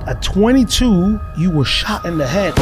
At 22, you were shot in the head.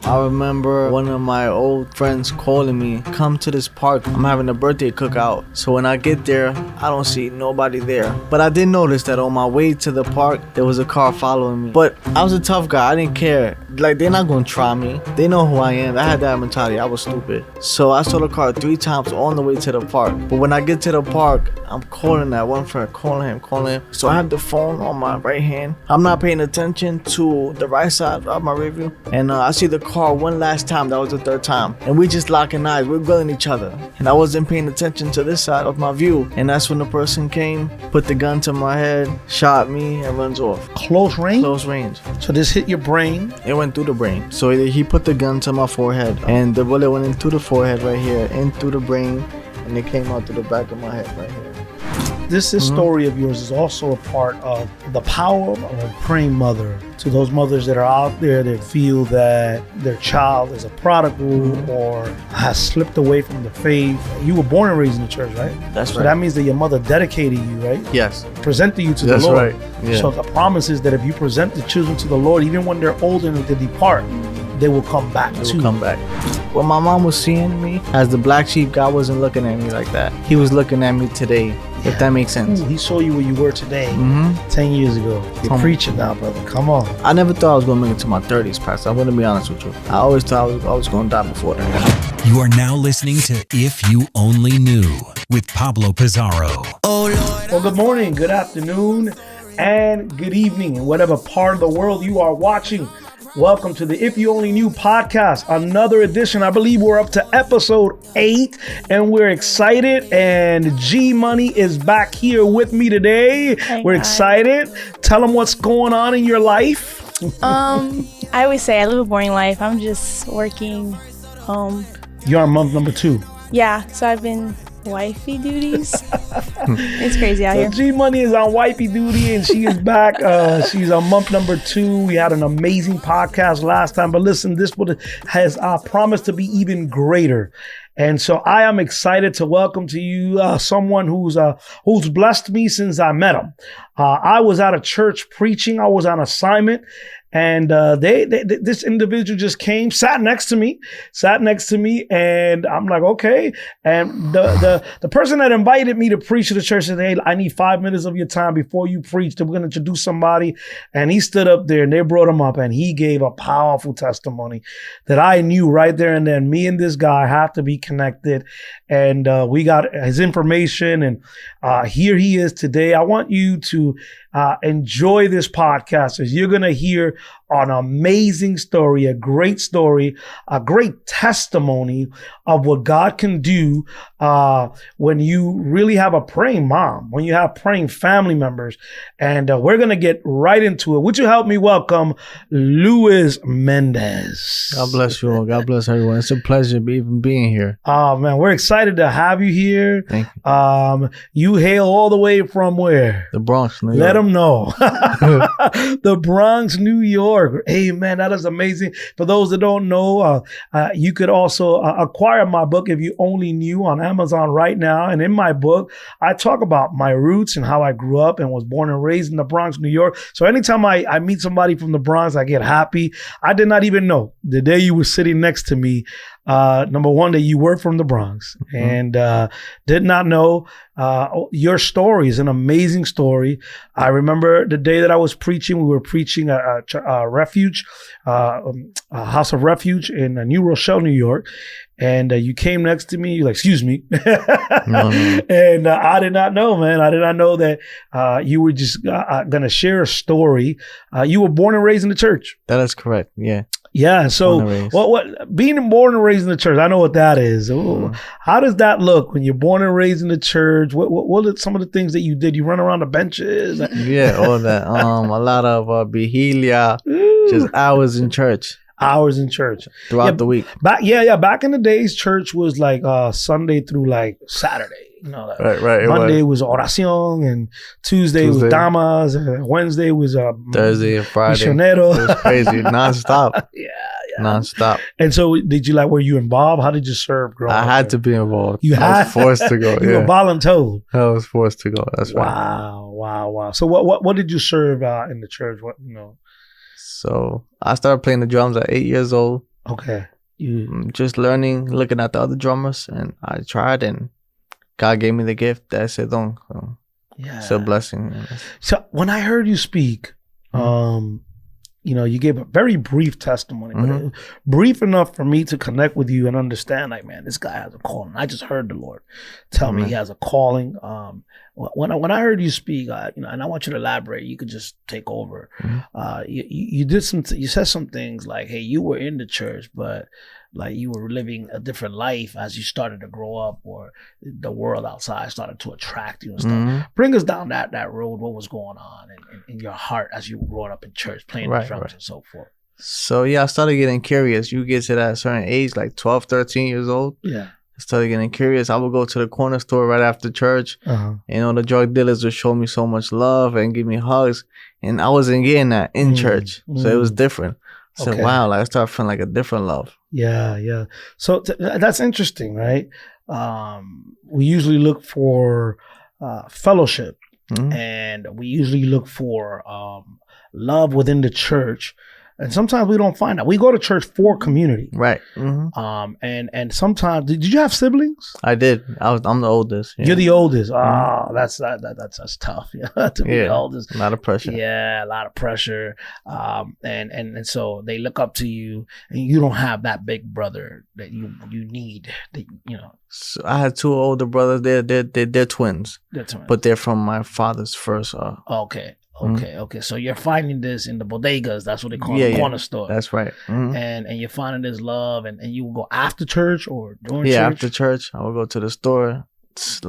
I remember one of my old friends calling me, come to this park, I'm having a birthday cookout. So when I get there, I don't see nobody there. But I did notice that on my way to the park, there was a car following me. But I was a tough guy, I didn't care. Like, they're not gonna try me. They know who I am. I had that mentality, I was stupid. So I saw the car 3 times on the way to the park. But when I get to the park, I'm calling that one friend, calling him. So I have the phone on my right hand. I'm not paying attention to the right side of my rearview. And I see the car one last time, that was the 3rd time. And we just locking eyes, we're grilling each other. And I wasn't paying attention to this side of my view. And that's when the person came, put the gun to my head, shot me, and runs off. Close range? Close range. So this hit your brain? It went through the brain. So he put the gun to my forehead. And the bullet went into the forehead right here, in through the brain. And it came out through the back of my head right here. This story of yours is also a part of the power of a praying mother. To those mothers that are out there that feel that their child is a prodigal or has slipped away from the faith. You were born and raised in the church, right? That's so right. that means that your mother dedicated you, right? Yes. Presented you to That's the Lord. right. Yeah. So the promise is that if you present the children to the Lord, even when they're old enough to depart, they will come back They will come back. When my mom was seeing me as the black sheep, God wasn't looking at me like that. He was looking at me today, if that makes sense. Ooh, he saw you where you were today, 10 years ago. You're preaching now, brother. Come on. I never thought I was going to make it to my 30s, Pastor. I'm going to be honest with you. I always thought I was going to die before that. You are now listening to If You Only Knew with Pablo Pizarro. Well, good morning, good afternoon, and good evening in whatever part of the world you are watching. Welcome to the If You Only Knew podcast, another edition. I believe we're up to episode 8 and we're excited. And G Money is back here with me today. We're excited. Tell them what's going on in your life. I always say I live a boring life. I'm just working home. You're on month number 2. Yeah, so I've been wifey duties. It's crazy out here. G Money is on wifey duty and she is back. She's on month number 2. We had an amazing podcast last time, but listen, this one has promised to be even greater. And so I am excited to welcome to you someone who's blessed me since I met him. I was at a church preaching. I was on assignment. And this individual just came, sat next to me, and I'm like, okay. And the person that invited me to preach to the church said, hey, I need 5 minutes of your time before you preach. We're going to introduce somebody. And he stood up there and they brought him up and he gave a powerful testimony that I knew right there and then. Me and this guy have to be connected. And we got his information and here he is today. I want you to enjoy this podcast as you're going to hear an amazing story, a great testimony of what God can do when you really have a praying mom, when you have praying family members. And we're going to get right into it. Would you help me welcome Luis Mendez? God bless you all. God bless everyone. It's a pleasure even being here. Oh, man, we're excited to have you here. Thank you. You hail all the way from where? The Bronx, New York. Let them know. The Bronx, New York. Hey, man, that is amazing. For those that don't know, you could also acquire my book, If You Only Knew, on Amazon right now. And in my book, I talk about my roots and how I grew up and was born and raised in the Bronx, New York. So anytime I meet somebody from the Bronx, I get happy. I did not even know the day you were sitting next to me, number one, that you were from the Bronx, and did not know your story is an amazing story. I remember the day that I was preaching, we were preaching a refuge, a house of refuge in New Rochelle, New York. And you came next to me, you're like, excuse me. No. And I did not know, man. I did not know that you were just going to share a story. You were born and raised in the church. That is correct. Yeah. Yeah. So what being born and raised in the church, I know what that is. How does that look when you're born and raised in the church? What are some of the things that you did? You run around the benches? Yeah, all that. A lot of vigilia, just hours in church. Throughout the week. Back in the days, church was like Sunday through like Saturday. You know, right. Monday was oración, and Tuesday was damas, and Wednesday was Thursday and Friday. Misionero. It was crazy, nonstop. Yeah. nonstop. And so, did you were you involved? How did you serve growing I up had there? to be involved. You I was forced to go. You were voluntold. I was forced to go. That's right. Wow. So, what did you serve in the church? So I started playing the drums at 8 years old. Okay. Just learning, looking at the other drummers, and I tried, and God gave me the gift that I said, "Don't." Yeah. It's a blessing. So when I heard you speak, you gave a very brief testimony, but it was brief enough for me to connect with you and understand, man, this guy has a calling. I just heard the Lord tell me he has a calling. When I heard you speak, and I want you to elaborate, you could just take over. You said some things like, hey, you were in the church, but you were living a different life as you started to grow up, or the world outside started to attract you and stuff. Bring us down that road. What was going on in your heart as you were growing up in church, playing the drums and so forth? So I started getting curious. You get to that certain age, like 12, 13 years old. Yeah. I started getting curious. I would go to the corner store right after church. The drug dealers would show me so much love and give me hugs. And I wasn't getting that in church. So it was different. I said, wow, I started feeling like a different love. Yeah. So that's interesting, right? We usually look for fellowship, and we usually look for love within the church. And sometimes we don't find that. We go to church for community. Right. And sometimes, did you have siblings? I did. I'm the oldest. Yeah. You're the oldest. That's tough. To be the oldest. A lot of pressure. Yeah, a lot of pressure. And so they look up to you, and you don't have that big brother that you need. So I had two older brothers. They're twins. They're twins. But they're from my father's first. Okay. So you're finding this in the bodegas. That's what they call the corner store. That's right. And you're finding this love, and you will go after church or during church? Yeah, after church, I would go to the store. It's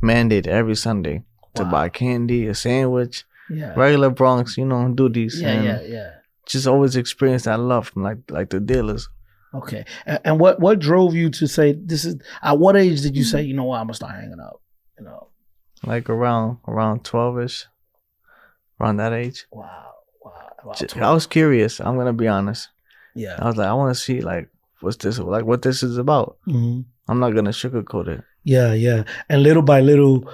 mandated every Sunday to buy candy, a sandwich, regular Bronx, duties. Yeah. Just always experience that love from like the dealers. Okay. And what drove you to say this is, at what age did you say, I'm going to start hanging out? Like around 12-ish. Around that age. Wow. I was curious. I'm gonna be honest. Yeah. I was like, I want to see what's this what this is about. I'm not gonna sugarcoat it. Yeah. And little by little,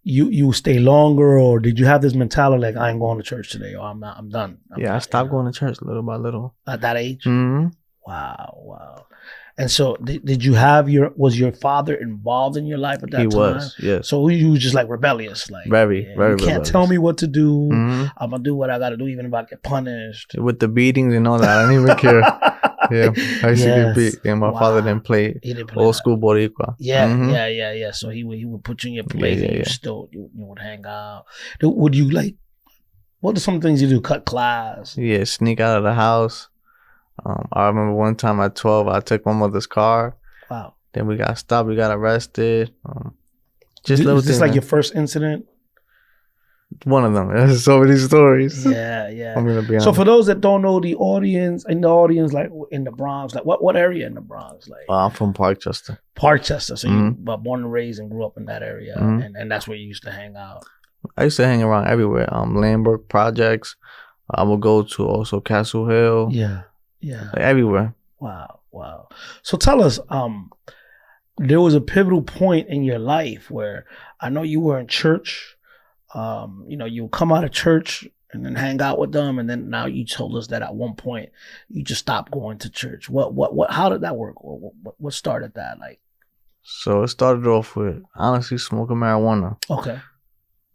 you stay longer, or did you have this mentality like, I ain't going to church today, or I'm done? I stopped going to church little by little. At that age? Wow. And so, did you have was your father involved in your life at that time? He was, yes. So you was just rebellious, very you rebellious. Can't tell me what to do. I'm gonna do what I gotta do, even if I get punished. With the beatings and all that, I didn't even care. I used to get beat, and my father didn't play. He didn't play old school Boricua. Yeah. So he would put you in your place, and you would hang out. Would you what are some things you do? Cut class? Yeah, sneak out of the house. I remember one time at 12, I took my mother's car. Wow. Then we got stopped. We got arrested. Is this your first incident? One of them. There's so many stories. Yeah. I'm gonna be honest. So for those that don't know, the audience in the Bronx, what area in the Bronx? I'm from Parkchester. So you were born and raised and grew up in that area, and that's where you used to hang out. I used to hang around everywhere. Landberg Projects. I would go to also Castle Hill. Yeah. Everywhere. Wow. So tell us, there was a pivotal point in your life where I know you were in church. You would come out of church and then hang out with them, and then now you told us that at one point you just stopped going to church. What? How did that work? What started that? So it started off with honestly smoking marijuana. Okay.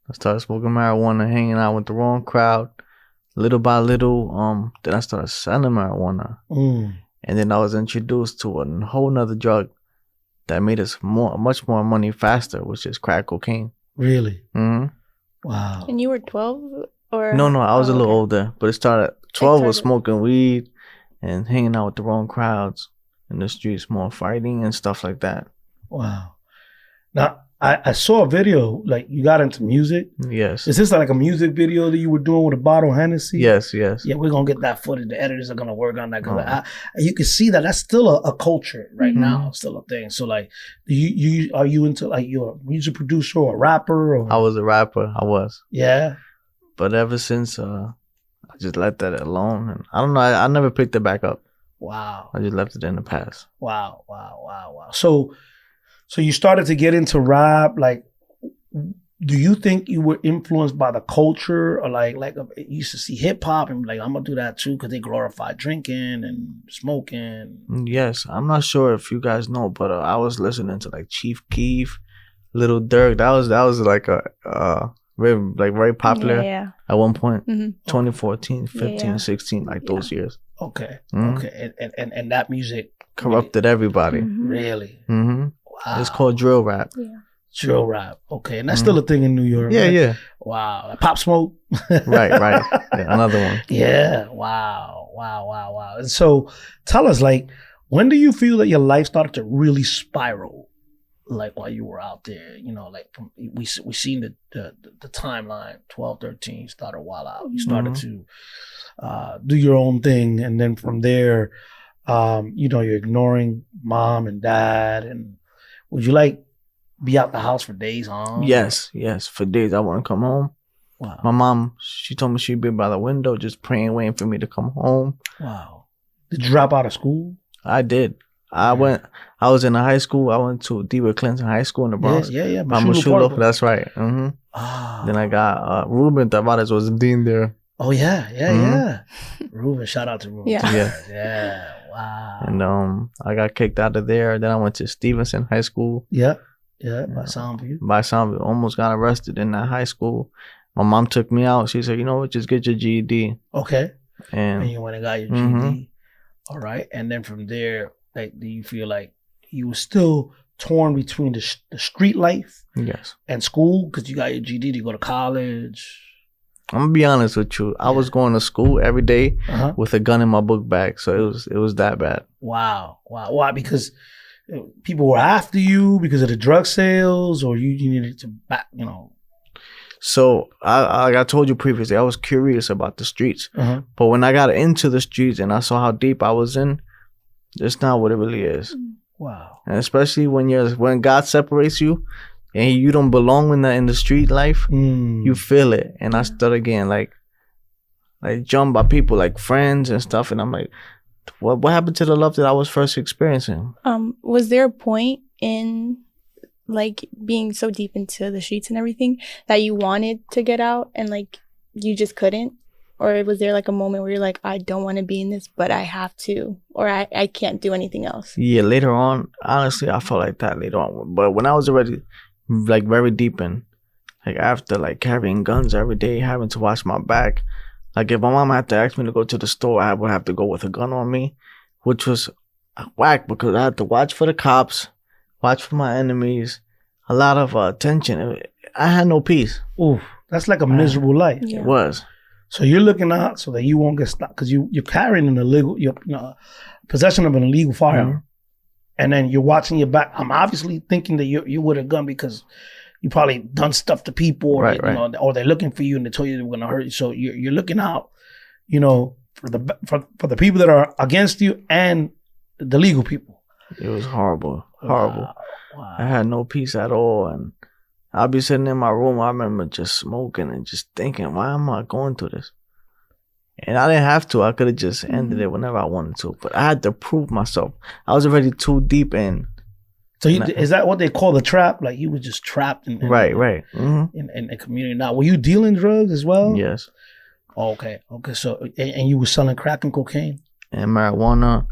I started smoking marijuana, hanging out with the wrong crowd. Little by little, then I started selling marijuana. And then I was introduced to a whole nother drug that made us much more money faster, which is crack cocaine. Really? Wow. And you were 12? Or No, I was a little older, but it started 12 was smoking weed and hanging out with the wrong crowds in the streets, more fighting and stuff like that. Wow. Now, I saw a video, you got into music. Yes. Is this a music video that you were doing with a bottle of Hennessy? Yes. Yeah, we're going to get that footage. The editors are going to work on that. Because you can see that's still a culture right now, still a thing. So, are you into, you're a music producer or a rapper? Or? I was a rapper. I was. Yeah. But ever since I I just let that alone. And I don't know. I never picked it back up. Wow. I just left it in the past. Wow. So you started to get into rap. Like, do you think you were influenced by the culture, or like you used to see hip hop and like, I'm gonna do that too because they glorify drinking and smoking? Yes, I'm not sure if you guys know, but I was listening to like Chief Keef, Little Durk. That was like a very popular at one point. 2014, 15, 16, like those years. Okay. And that music corrupted everybody. Really? Wow. It's called drill rap. Yeah. Drill rap. Okay. And that's still a thing in New York. Yeah, right? yeah. Wow. Like Pop Smoke. right. Yeah, another one. Yeah. Wow. And so tell us, like, when do you feel that your life started to really spiral? Like while you were out there, you know, like we seen the timeline, 12, 13, started while out. You started to do your own thing. And then from there, you know, you're ignoring mom and dad. And would you like be out the house for days on? Yes, for days. I want to come home. Wow. My mom, she told me she'd be by the window just praying, waiting for me to come home. Wow. Did you drop out of school? I did. I was in a high school. I went to DeWitt Clinton High School in the Bronx. Yeah. Mashulo, that's right. Then I got Ruben Tavares was the dean there. Oh, yeah. Ruben, shout out to Ruben. Yeah. Wow. And I got kicked out of there. Then I went to Stevenson High School. Yeah, by Soundview. Almost got arrested in that high school. My mom took me out. She said, you know what, just get your GED. Okay. And you went and got your GED. All right. And then from there, like, do you feel like you were still torn between the street life and school? Because you got your GED, you go to college. I'm gonna be honest with you. I was going to school every day with a gun in my book bag, so it was that bad. Wow. Why? Because people were after you because of the drug sales, or you needed to back, you know. So like I told you previously, I was curious about the streets, but when I got into the streets and I saw how deep I was in, it's not what it really is. Wow. And especially when God separates you and you don't belong in the street life, you feel it. And I started getting like jumped by people, like friends and stuff. And I'm like, what happened to the love that I was first experiencing? Was there a point in like being so deep into the streets and everything that you wanted to get out and like you just couldn't? Or was there like a moment where you're like, I don't want to be in this, but I have to, or I can't do anything else? Yeah, later on, honestly, I felt like that later on. But when I was already like very deep in, like after like carrying guns every day, having to watch my back, like if my mom had to ask me to go to the store, I would have to go with a gun on me, which was whack because I had to watch for the cops, watch for my enemies, a lot of tension. I had no peace. Ooh, that's like a miserable life. Yeah. It was. So you're looking out so that you won't get stopped because you're carrying an illegal, possession of an illegal firearm, and then you're watching your back. I'm obviously thinking that you with a gun because you probably done stuff to people, or or they're looking for you and they told you they were gonna hurt you. So you're looking out, for the people that are against you and the legal people. It was horrible. Wow. I had no peace at all, and I'll be sitting in my room. I remember just smoking and just thinking, why am I going through this? And I didn't have to. I could have just ended it whenever I wanted to. But I had to prove myself. I was already too deep in. So is that what they call the trap? Like you were just trapped in right. in the community. Now, were you dealing drugs as well? Yes. Okay. So, and you were selling crack and cocaine? And marijuana.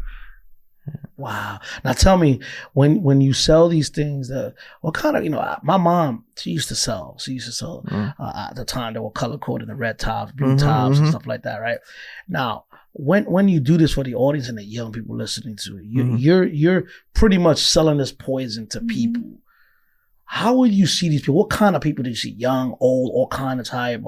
Wow. Now tell me, when you sell these things, what kind of, my mom, she used to sell at the time they were color coded, the red tops, blue tops and stuff like that, right? Now, when you do this for the audience and the young people listening to it, you're pretty much selling this poison to people. How would you see these people? What kind of people do you see? Young, old, all kind of type,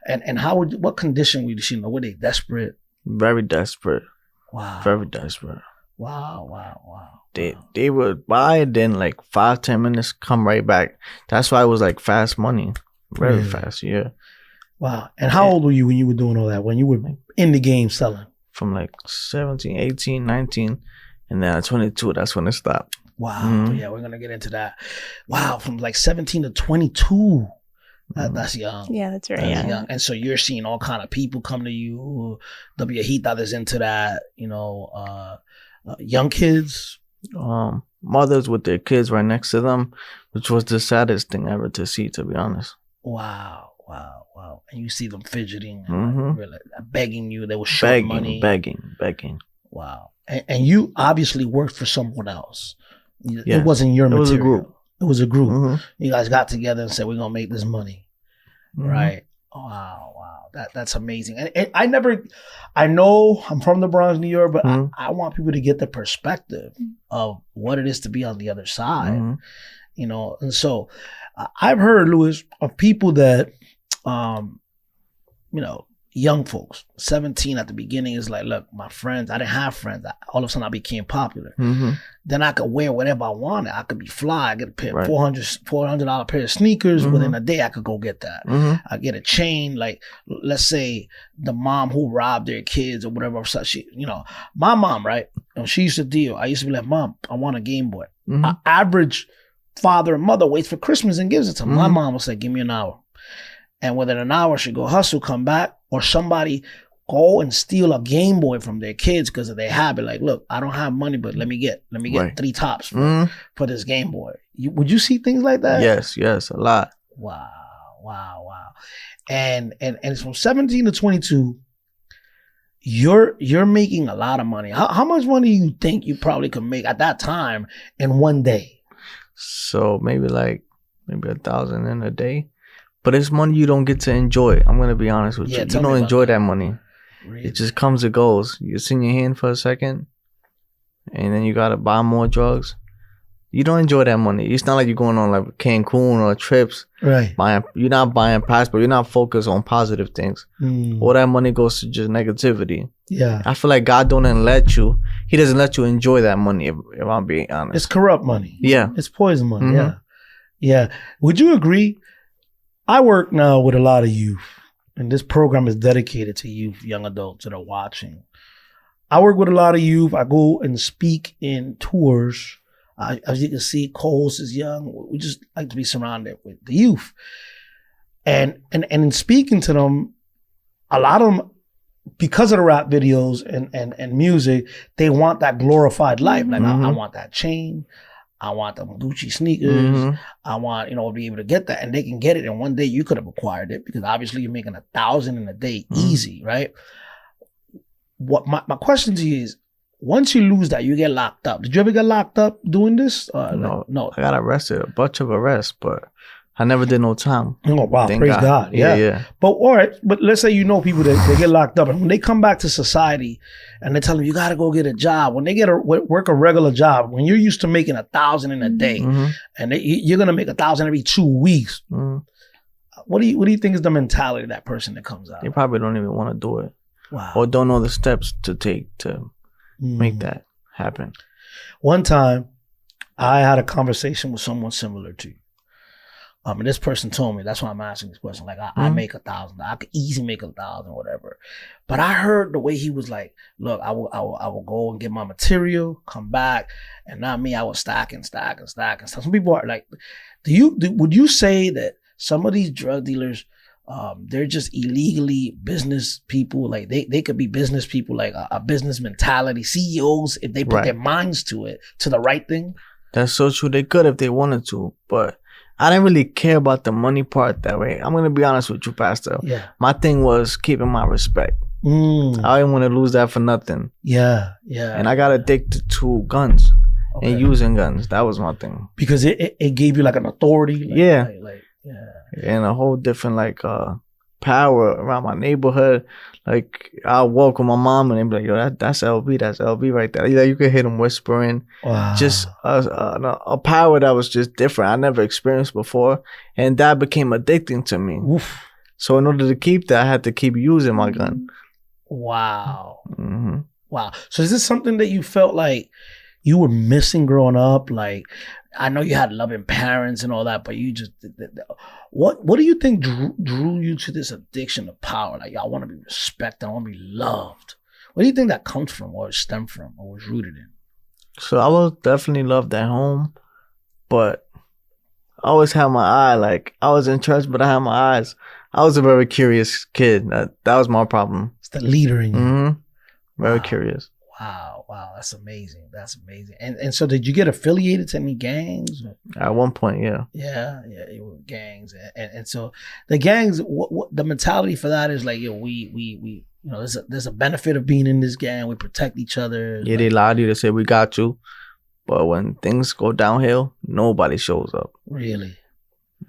and what condition would you see them? Were they desperate? Very desperate. Wow. Very desperate. Wow. They would buy it, then like 5-10 minutes, come right back. That's why it was like fast money. Very fast, yeah. Wow. And how old were you when you were doing all that? When you were in the game selling? From like 17, 18, 19, and then at 22, that's when it stopped. Wow. Yeah, we're going to get into that. Wow. From like 17 to 22. That's young. Yeah, that's right. That's Yeah. young. And so you're seeing all kind of people come to you. The viejita that's into that, young kids. Mothers with their kids right next to them, which was the saddest thing ever to see, to be honest. Wow. And you see them fidgeting and really begging you. They were short Begging, money. begging. Wow. And you obviously worked for someone else. Yes. It wasn't your material. It was a group. It was a group. Mm-hmm. You guys got together and said, we're going to make this money. Mm-hmm. Right. Wow. That's amazing. And I know I'm from the Bronx, New York, but I want people to get the perspective of what it is to be on the other side, and so I've heard, Louis, of people that, young folks, 17 at the beginning is like, look, my friends, I didn't have friends. All of a sudden I became popular. Mm-hmm. Then I could wear whatever I wanted. I could be fly. I get a pair $400 pair of sneakers. Within a day, I could go get that. I get a chain. Like, let's say the mom who robbed their kids or whatever. My mom, right? She used to deal. I used to be like, Mom, I want a Game Boy. Average father and mother waits for Christmas and gives it to them. My mom will say, give me an hour. And within an hour, she'd go hustle, come back, or somebody go and steal a Game Boy from their kids because of their habit. Like, look, I don't have money, but let me get 3 tops for this Game Boy. Would you see things like that? Yes, a lot. Wow. And it's from 17 to 22. You're making a lot of money. How much money do you think you probably could make at that time in one day? So maybe 1,000 in a day. But it's money you don't get to enjoy. I'm going to be honest with you. You don't enjoy that money. Really? It just comes and goes. It's in your hand for a second, and then you got to buy more drugs. You don't enjoy that money. It's not like you're going on like Cancun or trips. Right. You're not buying passport. You're not focused on positive things. All that money goes to just negativity. Yeah. I feel like God don't let you. He doesn't let you enjoy that money, if I'm being honest. It's corrupt money. Yeah. It's poison money. Yeah. Would you agree? I work now with a lot of youth, and this program is dedicated to youth, young adults that are watching. I work with a lot of youth. I go and speak in tours. As you can see, co-host is young. We just like to be surrounded with the youth. And in speaking to them, a lot of them, because of the rap videos and music, they want that glorified life. Like, I want that chain. I want them Gucci sneakers. I want, to be able to get that. And they can get it. And one day you could have acquired it because obviously you're making 1,000 in a day easy, right? What my question to you is, once you lose that, you get locked up. Did you ever get locked up doing this? No. I got arrested, a bunch of arrests, but I never did no time. Oh, wow. Praise God. Yeah. But all right. But let's say people that they get locked up, and when they come back to society and they tell them, you got to go get a job. When they work a regular job, when you're used to making 1,000 in a day and you're going to make 1,000 every 2 weeks, what do you think is the mentality of that person that comes out? They probably don't even want to do it. Wow. Or don't know the steps to take to make that happen. One time, I had a conversation with someone similar to you. And this person told me, that's why I'm asking this question. Like, I make 1,000. I could easily make 1,000 or whatever. But I heard the way he was like, look, I will go and get my material, come back, and not me, I will stack and stack and stack and stack. Some people are like, would you say that some of these drug dealers, they're just illegally business people? Like they could be business people, like a business mentality, CEOs, if they put their minds to it, to the right thing? That's so true. They could if they wanted to, but I didn't really care about the money part that way. I'm going to be honest with you, Pastor. Yeah. My thing was keeping my respect. I didn't want to lose that for nothing. Yeah. And I got addicted to guns and using guns. That was my thing. Because it gave you like an authority. And a whole different power around my neighborhood. Like, I'll walk with my mom and they'd be like, yo, that's LB right there. You could hear them whispering. Wow. Just a power that was just different. I never experienced before. And that became addicting to me. Oof. So in order to keep that, I had to keep using my gun. Wow. Wow. So is this something that you felt like you were missing growing up? Like, I know you had loving parents and all that, but you just, what do you think drew you to this addiction to power? Like, I want to be respected, I want to be loved. What do you think that comes from, or stemmed from, or was rooted in? So I was definitely loved at home, but I always had my eye. Like, I was in church, but I had my eyes. I was a very curious kid. That was my problem. It's the leader in you. Mm-hmm. Very Wow. curious. Wow, that's amazing. That's amazing. And so did you get affiliated to any gangs? At one point, yeah. Yeah, it was gangs. And so the gangs, what the mentality for that is like, we there's a benefit of being in this gang. We protect each other. Yeah, they lie to you to say we got you. But when things go downhill, nobody shows up. Really?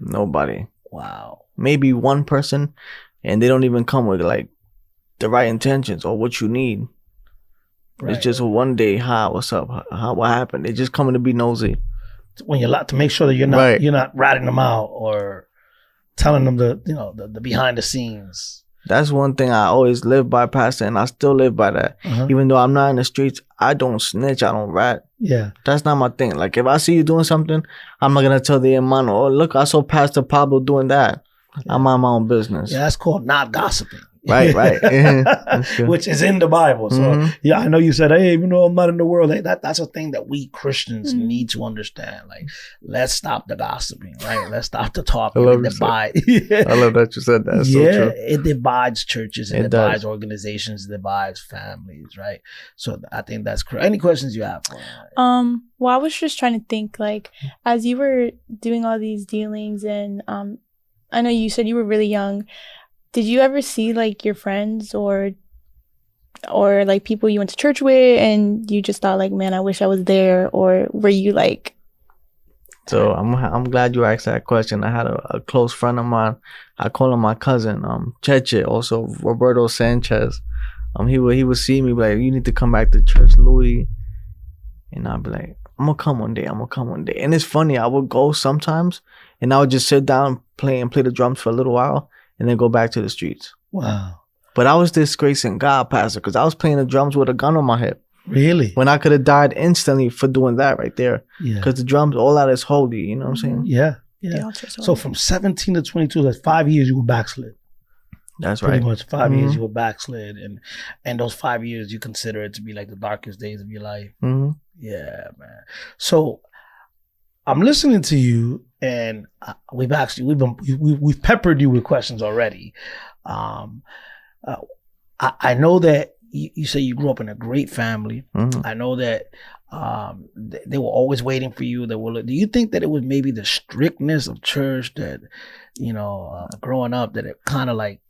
Nobody. Wow. Maybe one person, and they don't even come with like the right intentions or what you need. Right. It's just one day, hi, what's up? What happened? They just coming to be nosy. When you're to make sure that you're not ratting them out or telling them the behind the scenes. That's one thing I always live by, Pastor, and I still live by that. Even though I'm not in the streets, I don't snitch, I don't rat. Yeah. That's not my thing. Like, if I see you doing something, I'm not going to tell the hermano, oh, look, I saw Pastor Pablo doing that. Yeah. I mind my own business. Yeah, that's called not gossiping. Right. Which is in the Bible. So, yeah, I know you said, hey, even though I'm not in the world, that's a thing that we Christians need to understand. Like, let's stop the gossiping, right? Let's stop the talking. I love that you said that. That's so true. It divides churches, it divides organizations, it divides families, right? So I think that's correct. Any questions you have for me? Well, I was just trying to think, like, as you were doing all these dealings, and I know you said you were really young. Did you ever see like your friends or like people you went to church with and you just thought like, man, I wish I was there? Or were you like... So I'm glad you asked that question. I had a close friend of mine. I call him my cousin, CeCe, also Roberto Sanchez. He would see me like, you need to come back to church, Louis. And I'd be like, I'm gonna come one day. And it's funny, I would go sometimes and I would just sit down, play the drums for a little while, and then go back to the streets. Wow. But I was disgracing God, Pastor, because I was playing the drums with a gun on my hip. Really? When I could have died instantly for doing that right there. Yeah. Because the drums, all that is holy, you know what I'm saying? Yeah. So from 17 to 22, that's 5 years you were backslid. That's right. Pretty much 5 years you were backslid. And those 5 years you consider it to be like the darkest days of your life. Mm-hmm. Yeah, man. So I'm listening to you, and we've peppered you with questions already. I know that you say you grew up in a great family. I know that they were always waiting for you. Do you think that it was maybe the strictness of church that, growing up, that it kind of like...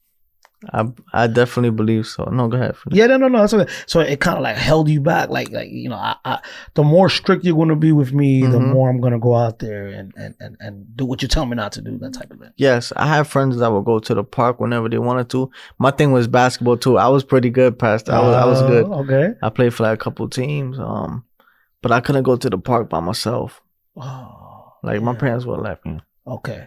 I definitely believe so. No, go ahead. Yeah, no, that's okay. So it kind of like held you back, like the more strict you're going to be with me, the more I'm going to go out there and do what you tell me not to do, that type of thing. Yes, I have friends that would go to the park whenever they wanted to. My thing was basketball too. I was pretty good, Pastor. I was good. Okay. I played for like a couple teams, but I couldn't go to the park by myself. My parents would let me. Okay.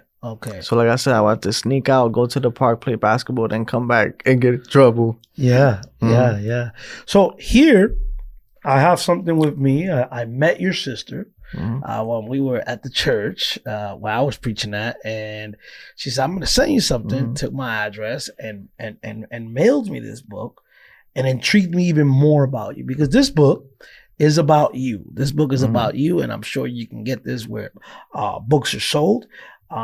So like I said, I would have to sneak out, go to the park, play basketball, then come back and get in trouble. Yeah. So here, I have something with me. I met your sister when we were at the church where I was preaching at, and she said, I'm going to send you something, took my address and mailed me this book, and intrigued me even more about you, because this book is about you. This book is about you, and I'm sure you can get this where books are sold.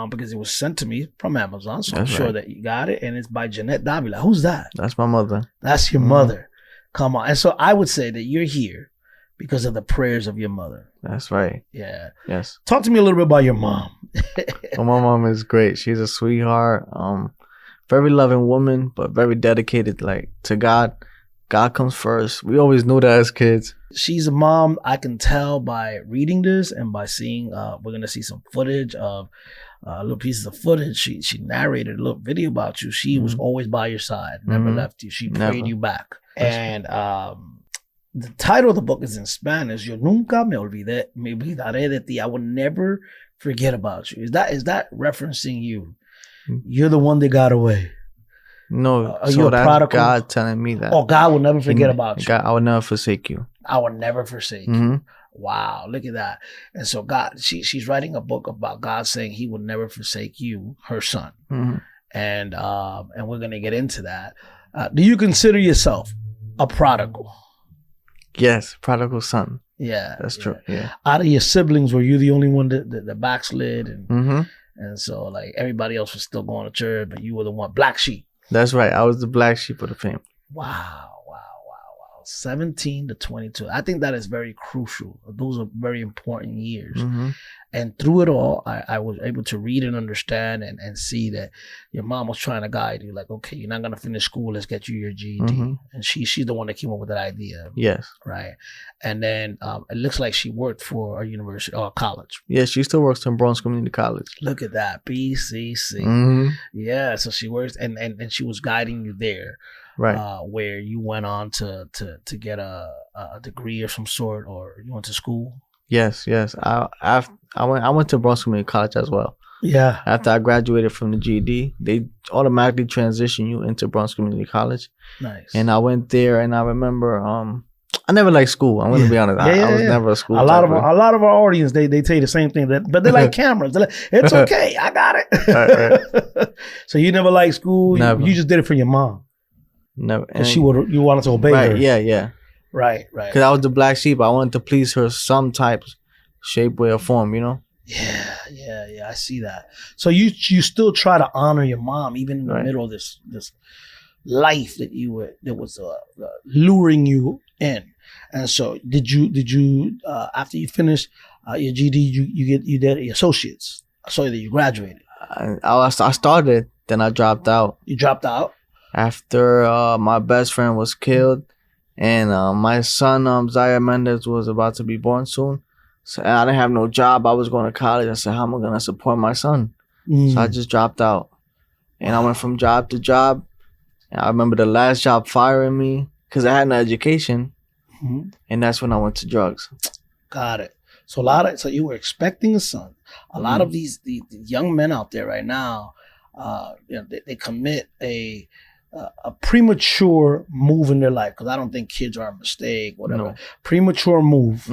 Because it was sent to me from Amazon, so I'm sure that you got it. And it's by Jeanette Davila. Who's that? That's my mother. That's your mother. Come on. And so I would say that you're here because of the prayers of your mother. That's right. Yeah. Yes. Talk to me a little bit about your mom. Well, my mom is great. She's a sweetheart. Very loving woman, but very dedicated to God. God comes first. We always knew that as kids. She's a mom. I can tell by reading this and by seeing, we're going to see some footage of little pieces of footage. She narrated a little video about you. She was always by your side, never left you. She prayed you back. And the title of the book is in Spanish. Yo nunca me olvidaré de ti. I will never forget about you. Is that referencing you? You're the one that got away. No, so so that's prodigal? God telling me that. Oh, God will never forget about you. God, I will never forsake you. I will never forsake you. Wow, look at that. And so God, she's writing a book about God saying he will never forsake you, her son. And we're going to get into that. Do you consider yourself a prodigal? Yes, prodigal son. Yeah, That's true. Yeah. Out of your siblings, were you the only one that backslid, and Mm-hmm. and so like everybody else was still going to church, but you were the one black sheep? That's right. I was the black sheep of the family. Wow. 17 to 22. I think that is very crucial. Those are very important years. Mm-hmm. And through it all, I was able to read and understand and see that your mom was trying to guide you. Like, okay, you're not going to finish school. Let's get you your GED. Mm-hmm. And she's the one that came up with that idea. Yes. Right. And then it looks like she worked for a university or a college. Yeah, she still works in Bronx Community College. Look at that. BCC. Mm-hmm. Yeah. So she works and she was guiding you there. Right. Where you went on to get a degree of some sort, or you went to school? Yes. I went to Bronx Community College as well. Yeah. After I graduated from the GED, they automatically transition you into Bronx Community College. Nice. And I went there, and I remember I never liked school. I'm gonna be honest. I was never a school. A lot of our audience they tell you the same thing, but they like cameras. They're like, it's okay, I got it. Right. So you never liked school. Never. You just did it for your mom. Never. And you wanted to obey her. Right. Yeah. Right. Because I was the black sheep. I wanted to please her some type, shape, way, or form. You know. Yeah. I see that. So you still try to honor your mom even in the middle of this life that was luring you in. And so did you after you finished your GD you did your associates? I saw that you graduated. I started, then I dropped out. You dropped out after my best friend was killed, and my son Zaire Mendez was about to be born soon. So I didn't have no job. I was going to college. I said, how am I gonna support my son? So I just dropped out, and I went from job to job. And I remember the last job firing me because I had no education, and that's when I went to drugs. Got it. So you were expecting a son. A lot of these young men out there right now, they commit a premature move in their life, because I don't think kids are a mistake, whatever. No. Premature move,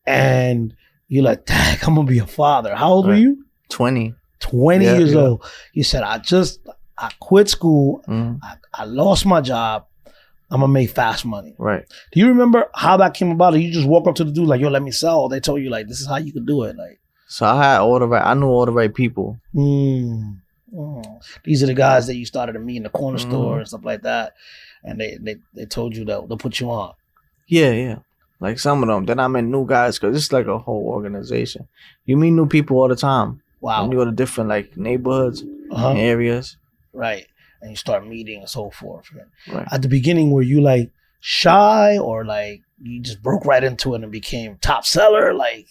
and you're like, dang, I'm gonna be a father. How old were you? 20. 20 years old. You said, I quit school. I lost my job. I'm gonna make fast money. Right. Do you remember how that came about? Or you just walk up to the dude like, yo, let me sell? Or they told you like, this is how you could do it. Like, so I knew all the right people. These are the guys that you started to meet in the corner store and stuff like that. And they told you that they'll put you on. Yeah. Like some of them. Then I met new guys, because it's like a whole organization. You meet new people all the time. Wow. And you go to different like neighborhoods and areas. Right. And you start meeting and so forth. Right. At the beginning, were you like shy, or like you just broke right into it and became top seller? Like,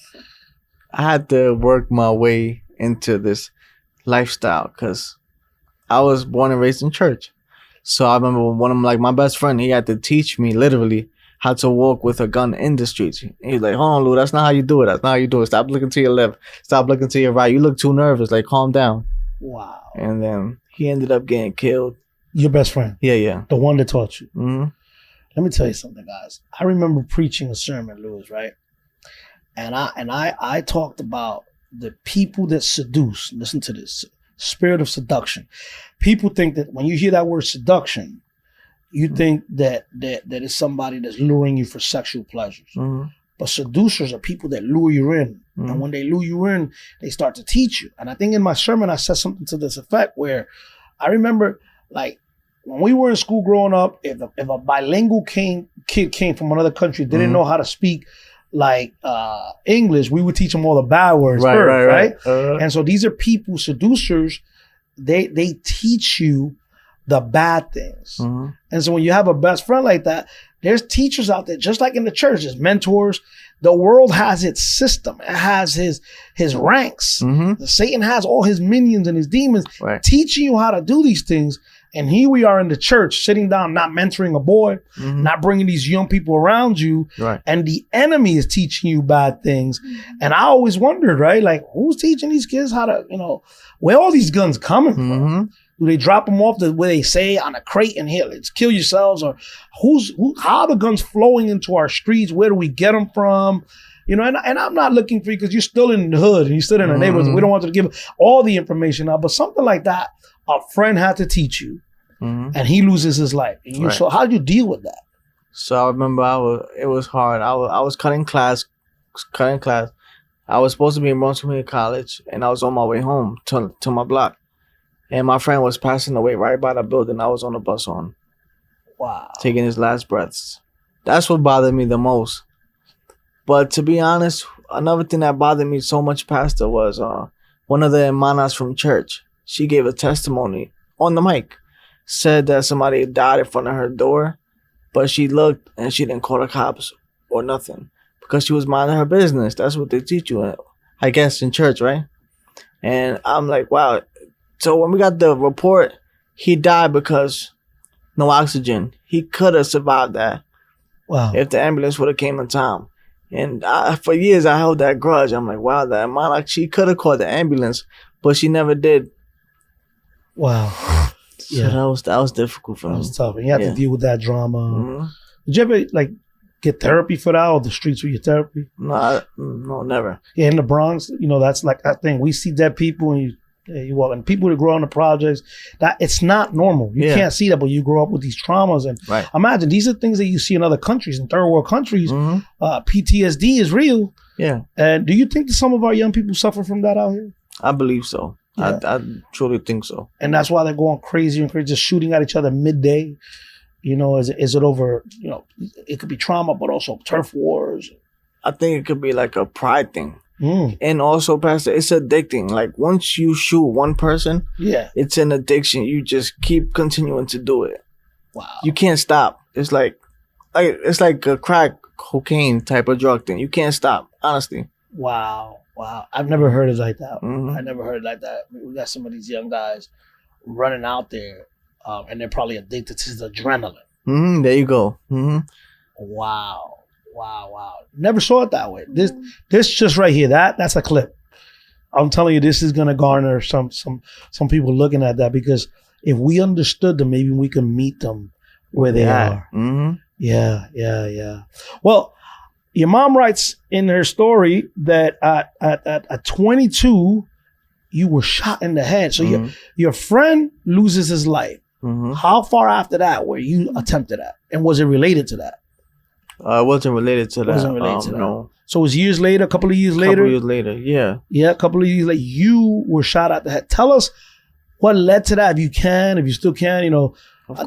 I had to work my way into this lifestyle, because I was born and raised in church. So I remember one of my best friend, he had to teach me literally how to walk with a gun in the streets. He's like, hold on, Lou, that's not how you do it. That's not how you do it. Stop looking to your left. Stop looking to your right. You look too nervous. Like, calm down. Wow. And then he ended up getting killed. Your best friend? Yeah. The one that taught you? Mm-hmm. Let me tell you something, guys. I remember preaching a sermon, Louis, right? And I talked about the people that seduce. Listen to this. Spirit of seduction. People think that when you hear that word seduction, you think that it's somebody that's luring you for sexual pleasures. But seducers are people that lure you in. And when they lure you in, they start to teach you. And I think in my sermon, I said something to this effect, where I remember, like, when we were in school growing up, if a bilingual kid came from another country, didn't know how to speak like English, we would teach them all the bad words first, right? And so these are people, seducers, they teach you the bad things. And so when you have a best friend like that, there's teachers out there, just like in the church, there's mentors. The world has its system. It has his ranks. Satan has all his minions and his demons teaching you how to do these things. And here we are in the church, sitting down, not mentoring a boy, not bringing these young people around you. And the enemy is teaching you bad things. And I always wondered, right? Like, who's teaching these kids how to, where all these guns coming from? Do they drop them off where they say on a crate and here, let's kill yourselves? Or how are the guns flowing into our streets? Where do we get them from? And I'm not looking for you, because you're still in the hood and you're still in the neighborhood. We don't want to give all the information out, but something like that, a friend had to teach you, and he loses his life. And so how did you deal with that? So I remember it was hard. I was cutting class. I was supposed to be in Bronx Community College, and I was on my way home to my block. And my friend was passing away right by the building I was on the bus on. Wow. Taking his last breaths. That's what bothered me the most. But to be honest, another thing that bothered me so much, Pastor, was one of the hermanas from church. She gave a testimony on the mic. Said that somebody died in front of her door, but she looked and she didn't call the cops or nothing because she was minding her business. That's what they teach you, I guess, in church, right? And I'm like, wow. So when we got the report, he died because no oxygen. He could have survived that. Wow. If the ambulance would have came in time. And for years, I held that grudge. I'm like, wow, that man, like, she could have called the ambulance, but she never did. Wow. Yeah, so that was difficult for me. That was tough. And you have to deal with that drama. Mm-hmm. Did you ever get therapy for that, or the streets were your therapy? No, never. Yeah, in the Bronx, that's like that thing. We see dead people and you walk, and people that grow up in the projects, that it's not normal. You can't see that, but you grow up with these traumas. And imagine, these are things that you see in other countries, in third world countries. Mm-hmm. PTSD is real. Yeah. And do you think that some of our young people suffer from that out here? I believe so. Yeah. I truly think so. And that's why they're going crazy and crazy, just shooting at each other midday. Is it over, it could be trauma, but also turf wars. I think it could be like a pride thing. And also, Pastor, it's addicting. Like, once you shoot one person, it's an addiction. You just keep continuing to do it. Wow. You can't stop. It's like a crack cocaine type of drug thing. You can't stop, honestly. Wow. I've never heard it like that. I never heard it like that. We got some of these young guys running out there, and they're probably addicted to the adrenaline. There you go. Wow. Never saw it that way. This just right here, that's a clip. I'm telling you, this is gonna garner some people looking at that, because if we understood them, maybe we can meet them where they are. Yeah. Well, your mom writes in her story that at 22, you were shot in the head. So your friend loses his life. How far after that were you attempted at? And was it related to that? It wasn't related to that. No. So it was years later, a couple of years later? Yeah. Yeah, a couple of years later, you were shot at the head. Tell us what led to that, if you still can,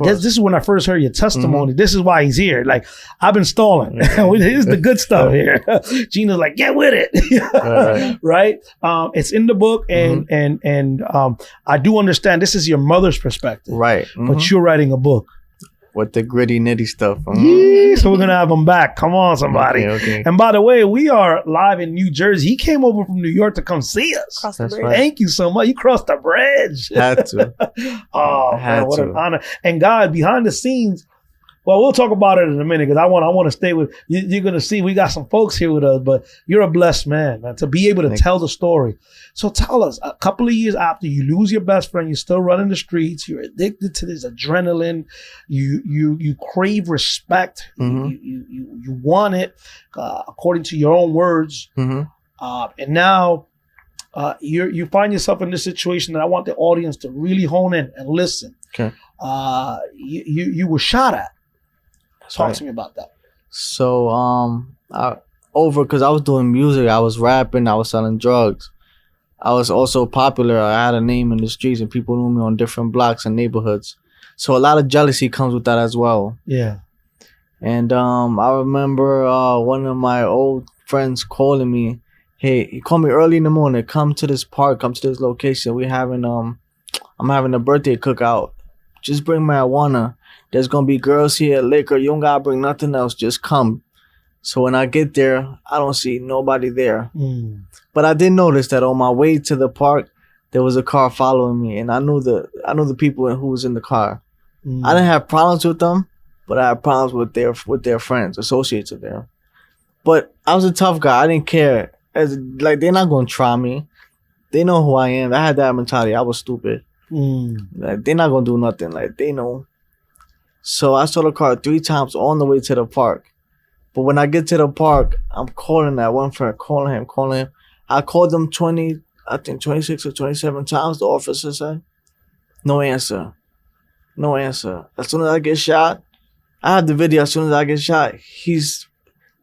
This is when I first heard your testimony. This is why he's here. Like, I've been stalling. Here's the good stuff here. Gina's like, get with it. Right? It's in the book, and I do understand this is your mother's perspective. Right. But you're writing a book. With the gritty, nitty stuff. Yeah, so we're going to have him back. Come on, somebody. Okay. And by the way, we are live in New Jersey. He came over from New York to come see us. That's right. Thank you so much. You crossed the bridge. Had to. Man, what an honor. And guys, behind the scenes, well, we'll talk about it in a minute, because I want to stay with you. You're going to see we got some folks here with us, but you're a blessed man, to be able to tell the story. So tell us, a couple of years after you lose your best friend, you're still running the streets, you're addicted to this adrenaline, you crave respect, you want it, according to your own words. And now you find yourself in this situation that I want the audience to really hone in and listen. Okay. You were shot at. Talk to me about that. So, because I was doing music, I was rapping, I was selling drugs. I was also popular. I had a name in the streets, and people knew me on different blocks and neighborhoods. So a lot of jealousy comes with that as well. Yeah. And I remember one of my old friends calling me. Hey, he called me early in the morning. Come to this park. Come to this location. I'm having a birthday cookout. Just bring marijuana. There's gonna be girls here, liquor. You don't gotta bring nothing else. Just come. So when I get there, I don't see nobody there. But I did notice that on my way to the park, there was a car following me, and I knew the people who was in the car. I didn't have problems with them, but I had problems with their friends, associates of theirs. But I was a tough guy. I didn't care. They're not gonna try me. They know who I am. I had that mentality. I was stupid. They're not gonna do nothing. They know. So I saw the car 3 times on the way to the park. But when I get to the park, I'm calling that one friend, calling him. I called them 26 or 27 times, the officer said. No answer. As soon as I get shot, I have the video. As soon as I get shot, he's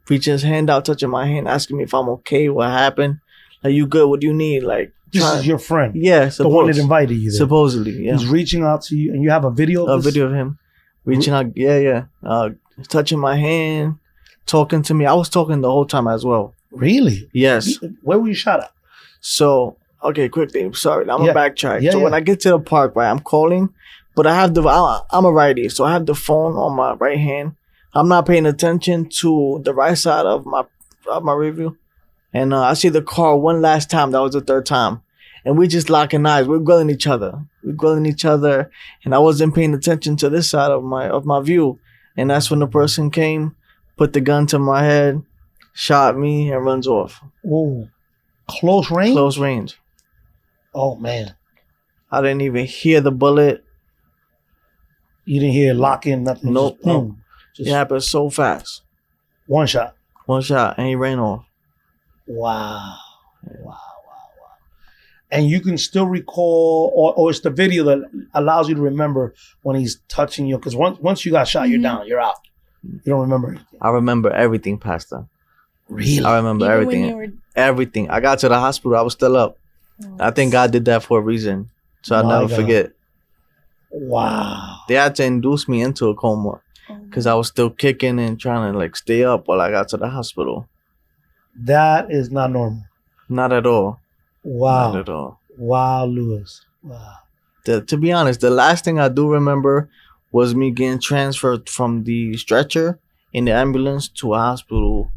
reaching his hand out, touching my hand, asking me if I'm okay, what happened, like, you good, what do you need, like. This is your friend. Yeah, the one that invited you there. Supposedly, yeah. He's reaching out to you, and you have a video of this? A video of him reaching out, touching my hand, talking to me. I was talking the whole time as well. Really? Yes. Where were you shot at? So, okay, quickly. Sorry, I'm a backtrack. Yeah, when I get to the park, right, I'm calling, but I have I'm a righty, so I have the phone on my right hand. I'm not paying attention to the right side of my review. And I see the car one last time. That was the third time. And we just locking eyes. We're grilling each other. And I wasn't paying attention to this side of my view. And that's when the person came, put the gun to my head, shot me, and runs off. Whoa. Close range? Close range. Oh, man. I didn't even hear the bullet. You didn't hear it lock in, nothing? Nope. Just boom. It happened so fast. One shot? One shot, and he ran off. Wow. Wow. And you can still recall, or it's the video that allows you to remember when he's touching you. Because once you got shot, you're down, you're out. You don't remember anything. I remember everything, Pastor. Really? I remember everything. Everything. I got to the hospital, I was still up. I think God did that for a reason. So I'll never forget. Wow. They had to induce me into a coma. Because I was still kicking and trying to stay up while I got to the hospital. That is not normal. Not at all. Wow. Not at all. Wow, Lewis. Wow. To be honest, the last thing I do remember was me getting transferred from the stretcher in the ambulance to a hospital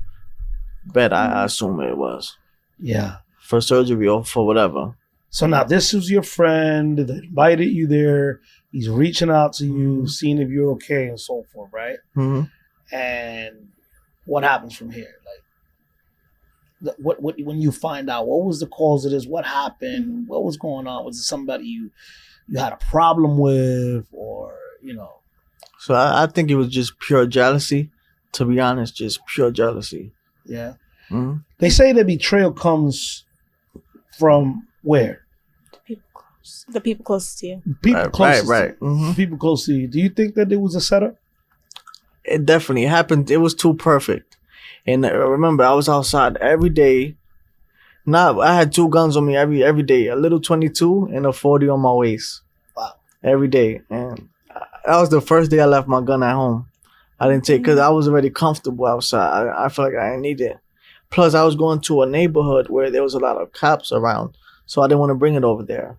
bed, I assume it was. Yeah. For surgery or for whatever. So now this was your friend that invited you there. He's reaching out to you, seeing if you're okay and so forth, right? Mm-hmm. And what happens from here? What when you find out, what was the cause of this? What happened? What was going on? Was it somebody you had a problem with, or So I think it was just pure jealousy. To be honest, just pure jealousy. Yeah. Mm-hmm. They say that betrayal comes from where? The people closest to you. People closest. Right. Mm-hmm. People close to you. Do you think that it was a setup? It definitely happened. It was too perfect. And remember, I was outside every day. I had 2 guns on me every day. A little 22 and a 40 on my waist. Wow. Every day. And that was the first day I left my gun at home. I didn't take, because I was already comfortable outside. I felt like I didn't need it. Plus, I was going to a neighborhood where there was a lot of cops around. So I didn't want to bring it over there.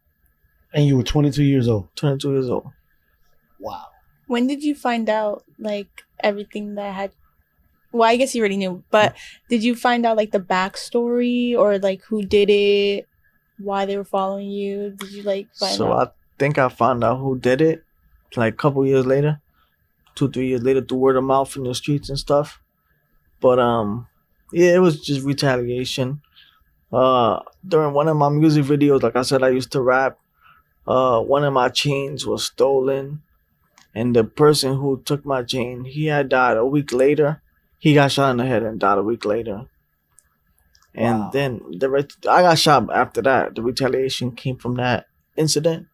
And you were 22 years old? 22 years old. Wow. When did you find out, everything that had... Well, I guess you already knew, but did you find out, the backstory or, who did it, why they were following you? Did you, find out? So I think I found out who did it, a couple years later, 2-3 years later, through word of mouth in the streets and stuff. But, yeah, it was just retaliation. During one of my music videos, like I said, I used to rap. One of my chains was stolen. And the person who took my chain, he had died a week later. He got shot in the head and died a week later. And then I got shot after that. The retaliation came from that incident.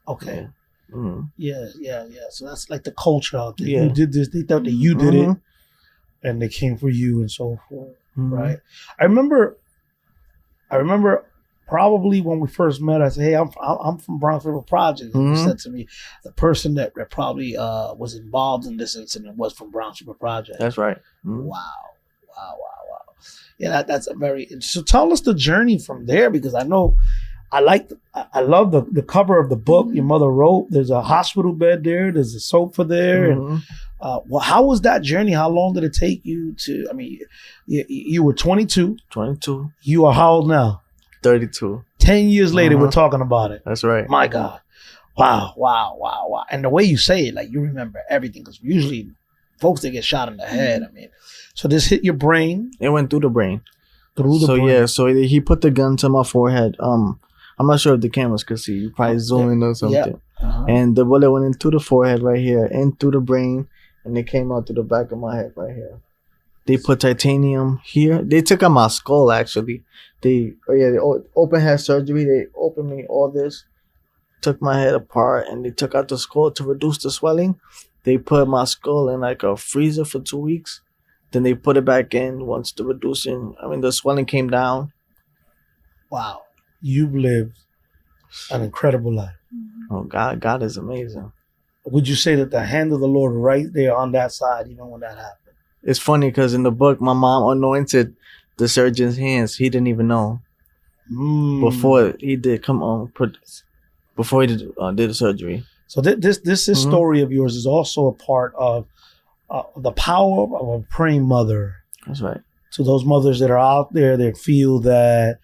Okay. Yeah. Mm-hmm. Yeah. So that's the culture out there. Yeah. You did this. They thought that you did it. And they came for you and so forth. Mm-hmm. Right. I remember probably when we first met, I said, "Hey, I'm from Bronx River Project." And you said to me, the person that probably was involved in this incident was from Bronx River Project. That's right. Mm-hmm. Wow. Yeah, that's a very... So tell us the journey from there, because I know I love the cover of the book your mother wrote. There's a hospital bed there. There's a sofa there. And how was that journey? How long did it take you to... I mean, you were 22. 22. You are how old now? 32. 10 years later, we're talking about it. That's right. My God. Wow. And the way you say it, you remember everything, because usually folks that get shot in the head, I mean, so this hit your brain. It went through the brain. Brain. Yeah, so he put the gun to my forehead. I'm not sure if the cameras could see. You probably zoom in or something. Yeah. And the bullet went into the forehead right here, in through the brain, and it came out through the back of my head right here. They put titanium here. They took out my skull, actually. They open head surgery. They opened me all this, took my head apart, and they took out the skull to reduce the swelling. they put my skull in like a freezer for 2 weeks. Then they put it back in once the swelling came down. Wow. You've lived an incredible life. Oh, God is amazing. Would you say that the hand of the Lord right there on that side, even when that happened? It's funny because in the book, my mom anointed the surgeon's hands. He didn't even know before he did before he did the surgery. So this story of yours is also a part of the power of a praying mother. That's right. To those mothers that are out there that feel that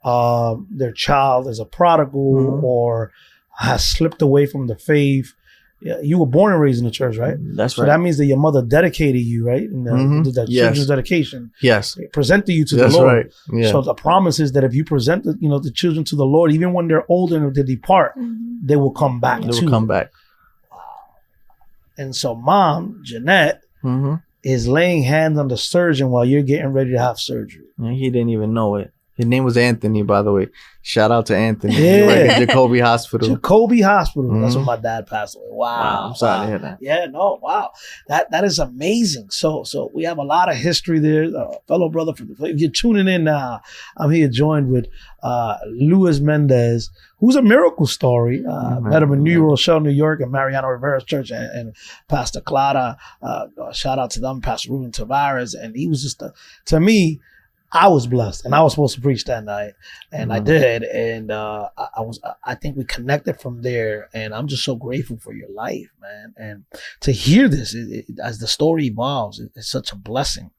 their child is a prodigal or has slipped away from the faith. Yeah, you were born and raised in the church, right? That's right. So that means that your mother dedicated you, right? And that children's dedication. Yes. They presented you to the Lord. Right. Yeah. So the promise is that if you present the children to the Lord, even when they're older and they depart, they will come back. They will come back. Wow. And so Mom, Jeanette, is laying hands on the surgeon while you're getting ready to have surgery. And he didn't even know it. His name was Anthony, by the way. Shout out to Anthony. Yeah. Like at Xocribby Hospital. Xocribby Hospital. That's when my dad passed away. Wow. I'm sorry to hear that. Yeah, no, wow. That is amazing. So we have a lot of history there. Fellow brother, if you're tuning in now, I'm here joined with Luis Mendez, who's a miracle story. Met him in New Rochelle, New York, and Mariano Rivera's church, and Pastor Clara. Shout out to them, Pastor Ruben Tavares. And he was just, to me, I was blessed, and I was supposed to preach that night, and I did, and I think we connected from there, and I'm just so grateful for your life, man, and to hear this as the story evolves, it's such a blessing.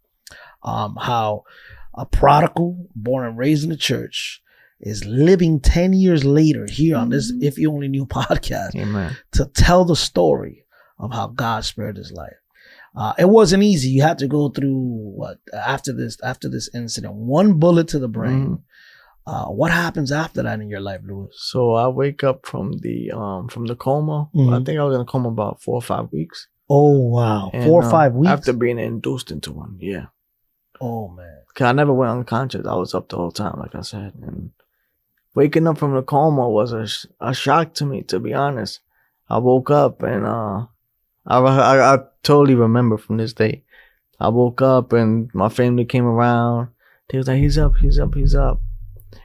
How a prodigal born and raised in the church is living 10 years later here on this If You Only Knew podcast. Amen. To tell the story of how God spared his life. It wasn't easy. You had to go through after this incident, one bullet to the brain. What happens after that in your life, Luis? So I wake up from the coma. I think I was in a coma about 4 or 5 weeks. Oh wow, and, 4 or 5 weeks after being induced into one. Yeah. Oh man. Cause I never went unconscious. I was up the whole time, like I said. And waking up from the coma was a shock to me, to be honest. I woke up and I totally remember from this day. I woke up and my family came around. They was like, he's up.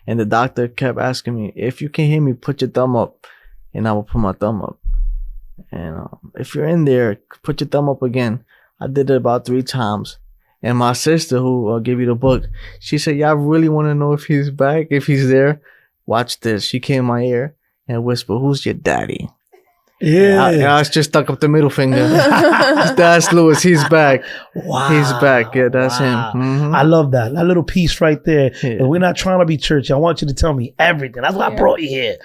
And the doctor kept asking me, if you can hear me, put your thumb up. And I will put my thumb up. And if you're in there, put your thumb up again. I did it about 3 times. And my sister, who gave you the book, she said, y'all really want to know if he's back, if he's there? Watch this. She came in my ear and whispered, who's your daddy? Yeah. I was just stuck up the middle finger. That's Luis. He's back. Wow. He's back. Yeah, that's him. I love that. That little piece right there. Yeah. We're not trying to be churchy. I want you to tell me everything. That's why I brought you here.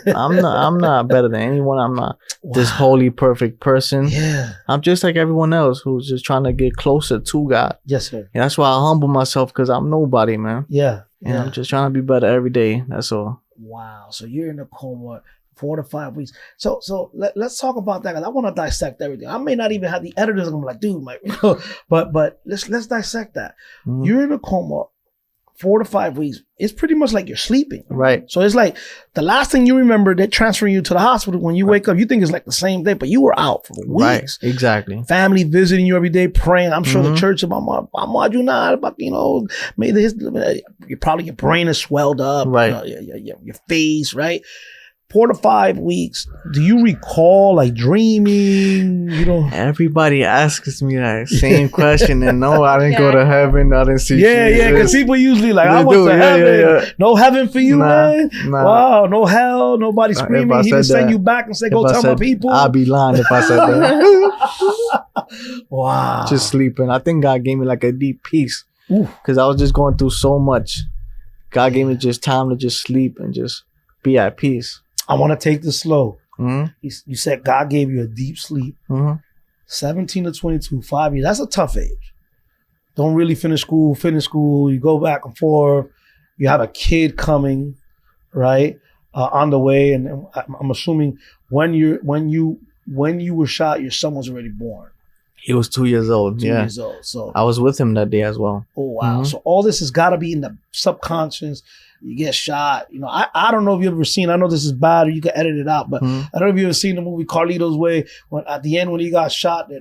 I'm not better than anyone. I'm not this holy, perfect person. Yeah. I'm just like everyone else who's just trying to get closer to God. Yes, sir. And that's why I humble myself, because I'm nobody, man. Yeah. And I'm just trying to be better every day. That's all. Wow. So you're in a coma 4 to 5 weeks. So let's talk about that, because I want to dissect everything. I may not even have the editors. I'm like, dude, Mike, but let's dissect that. You're in a coma 4 to 5 weeks. It's pretty much like you're sleeping. Right. So it's like the last thing you remember, they're transferring you to the hospital. When you wake up, you think it's like the same day, but you were out for weeks. Right. Exactly. Family visiting you every day, praying. I'm sure the church about maybe probably your brain is swelled up. Right. Your face, right? 4 to 5 weeks. Do you recall like dreaming? Everybody asks me that same question, and no, I didn't go to heaven. I didn't see. Yeah, because people usually like, I went to heaven. Yeah. No heaven for you, man. Nah. Wow, no hell. Nobody screaming. He didn't send you back and say, go tell my people. I'd be lying if I said that. Wow. Just sleeping. I think God gave me like a deep peace, because I was just going through so much. God gave me just time to just sleep and just be at peace. I want to take this slow. You said God gave you a deep sleep. 17 to 22, 5 years. That's a tough age. Don't really finish school. You go back and forth. You have a kid coming, right, on the way. And I'm assuming when you were shot, your son was already born. He was 2 years old. 2 years old. So I was with him that day as well. Oh wow! So all this has got to be in the subconscious. you get shot. You know, I don't know if you've ever seen, I know this is bad or you can edit it out, but I don't know if you've ever seen the movie Carlito's Way, when at the end when he got shot,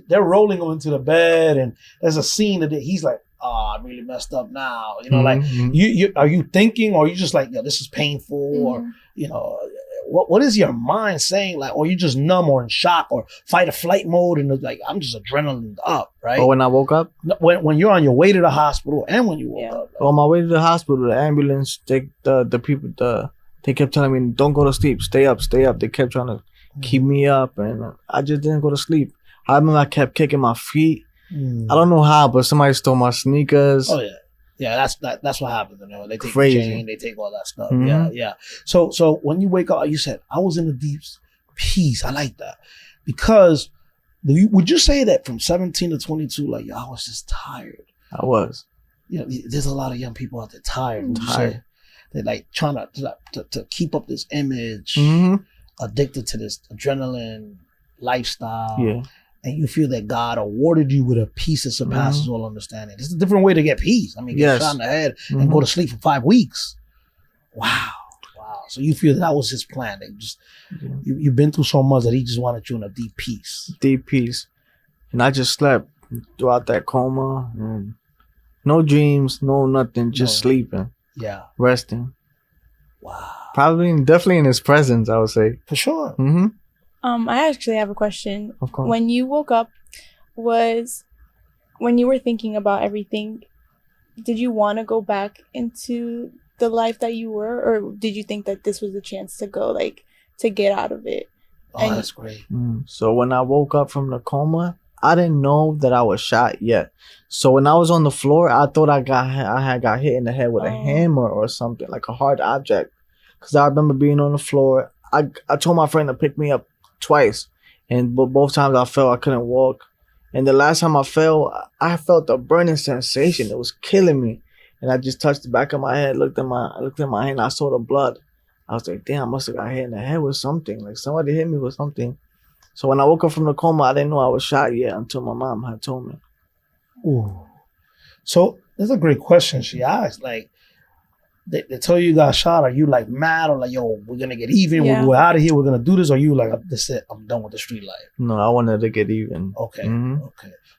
they're rolling him into the bed and there's a scene that he's like, oh, I really messed up now. You know, like you are you thinking, or are you just like, yo, this is painful, or you know, what is your mind saying? Like, or you just numb or in shock or fight or flight mode, and it's like I'm just adrenaline up, right? But when I woke up, when you're on your way to the hospital and when you woke up. On my way to the hospital, the ambulance, the people, they kept telling me, don't go to sleep, stay up. They kept trying to keep me up, and I just didn't go to sleep. I remember I kept kicking my feet. I don't know how, but somebody stole my sneakers. Oh yeah, that's what happens. You know, they take Crazy. the chain, they take all that stuff. Yeah. So when you wake up, you said I was in a deep peace. I like that because would you say that from 17 to 22, like I was just tired? I was. You know, there's a lot of young people out there tired. They're like trying to keep up this image, addicted to this adrenaline lifestyle. Yeah. And you feel that God awarded you with a peace that surpasses all understanding. It's a different way to get peace. I mean, get shot in the head and go to sleep for 5 weeks. Wow. So you feel that was his plan. That you've been through so much that he just wanted you in a deep peace. Deep peace. And I just slept throughout that coma. And no dreams, no nothing, just sleeping. Yeah. Resting. Wow. Definitely in his presence, I would say. For sure. I actually have a question. Of course. When you woke up, when you were thinking about everything, did you want to go back into the life that you were, or did you think that this was a chance to go, like, to get out of it? Oh, that's great. So when I woke up from the coma, I didn't know that I was shot yet. So when I was on the floor, I thought I had got hit in the head with a hammer or something, like a hard object. Because I remember being on the floor. I told my friend to pick me up twice, but both times I fell, I couldn't walk. And the last time I fell, I felt a burning sensation. It was killing me. And I just touched the back of my head, looked at my hand, I saw the blood. I was like, damn, I must have got hit in the head with something. Like somebody hit me with something. So when I woke up from the coma, I didn't know I was shot yet until my mom had told me. Ooh. So that's a great question she asked. Like, they tell you got shot, are you like mad or like, yo, we're gonna get even, we're out of here, we're gonna do this, or you like, this is it, I'm done with the street life? No, I wanted to get even. Okay.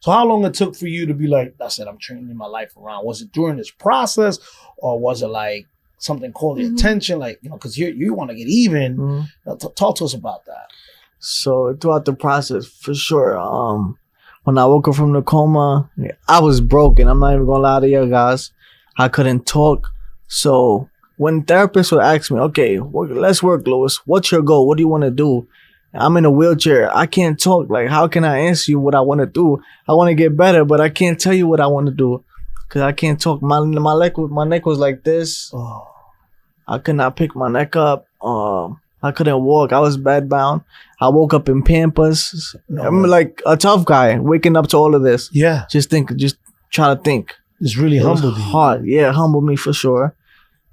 So how long it took for you to be like, that's it, I'm changing my life around? Was it during this process, or was it like something called your attention, like, you know, because you want to get even? Talk to us about that. So throughout the process, for sure, when I woke up from the coma, I was broken. I'm not even gonna lie to you guys. I couldn't talk. So when therapists would ask me, okay, let's work, Louis. What's your goal? What do you want to do? I'm in a wheelchair. I can't talk. Like, how can I answer you what I want to do? I want to get better, but I can't tell you what I want to do because I can't talk. My neck was like this. I could not pick my neck up. I couldn't walk. I was bedbound. I woke up in Pampers. I'm like a tough guy waking up to all of this. Yeah. Just try to think. It's really humbled you. Hard. Yeah, humbled me for sure.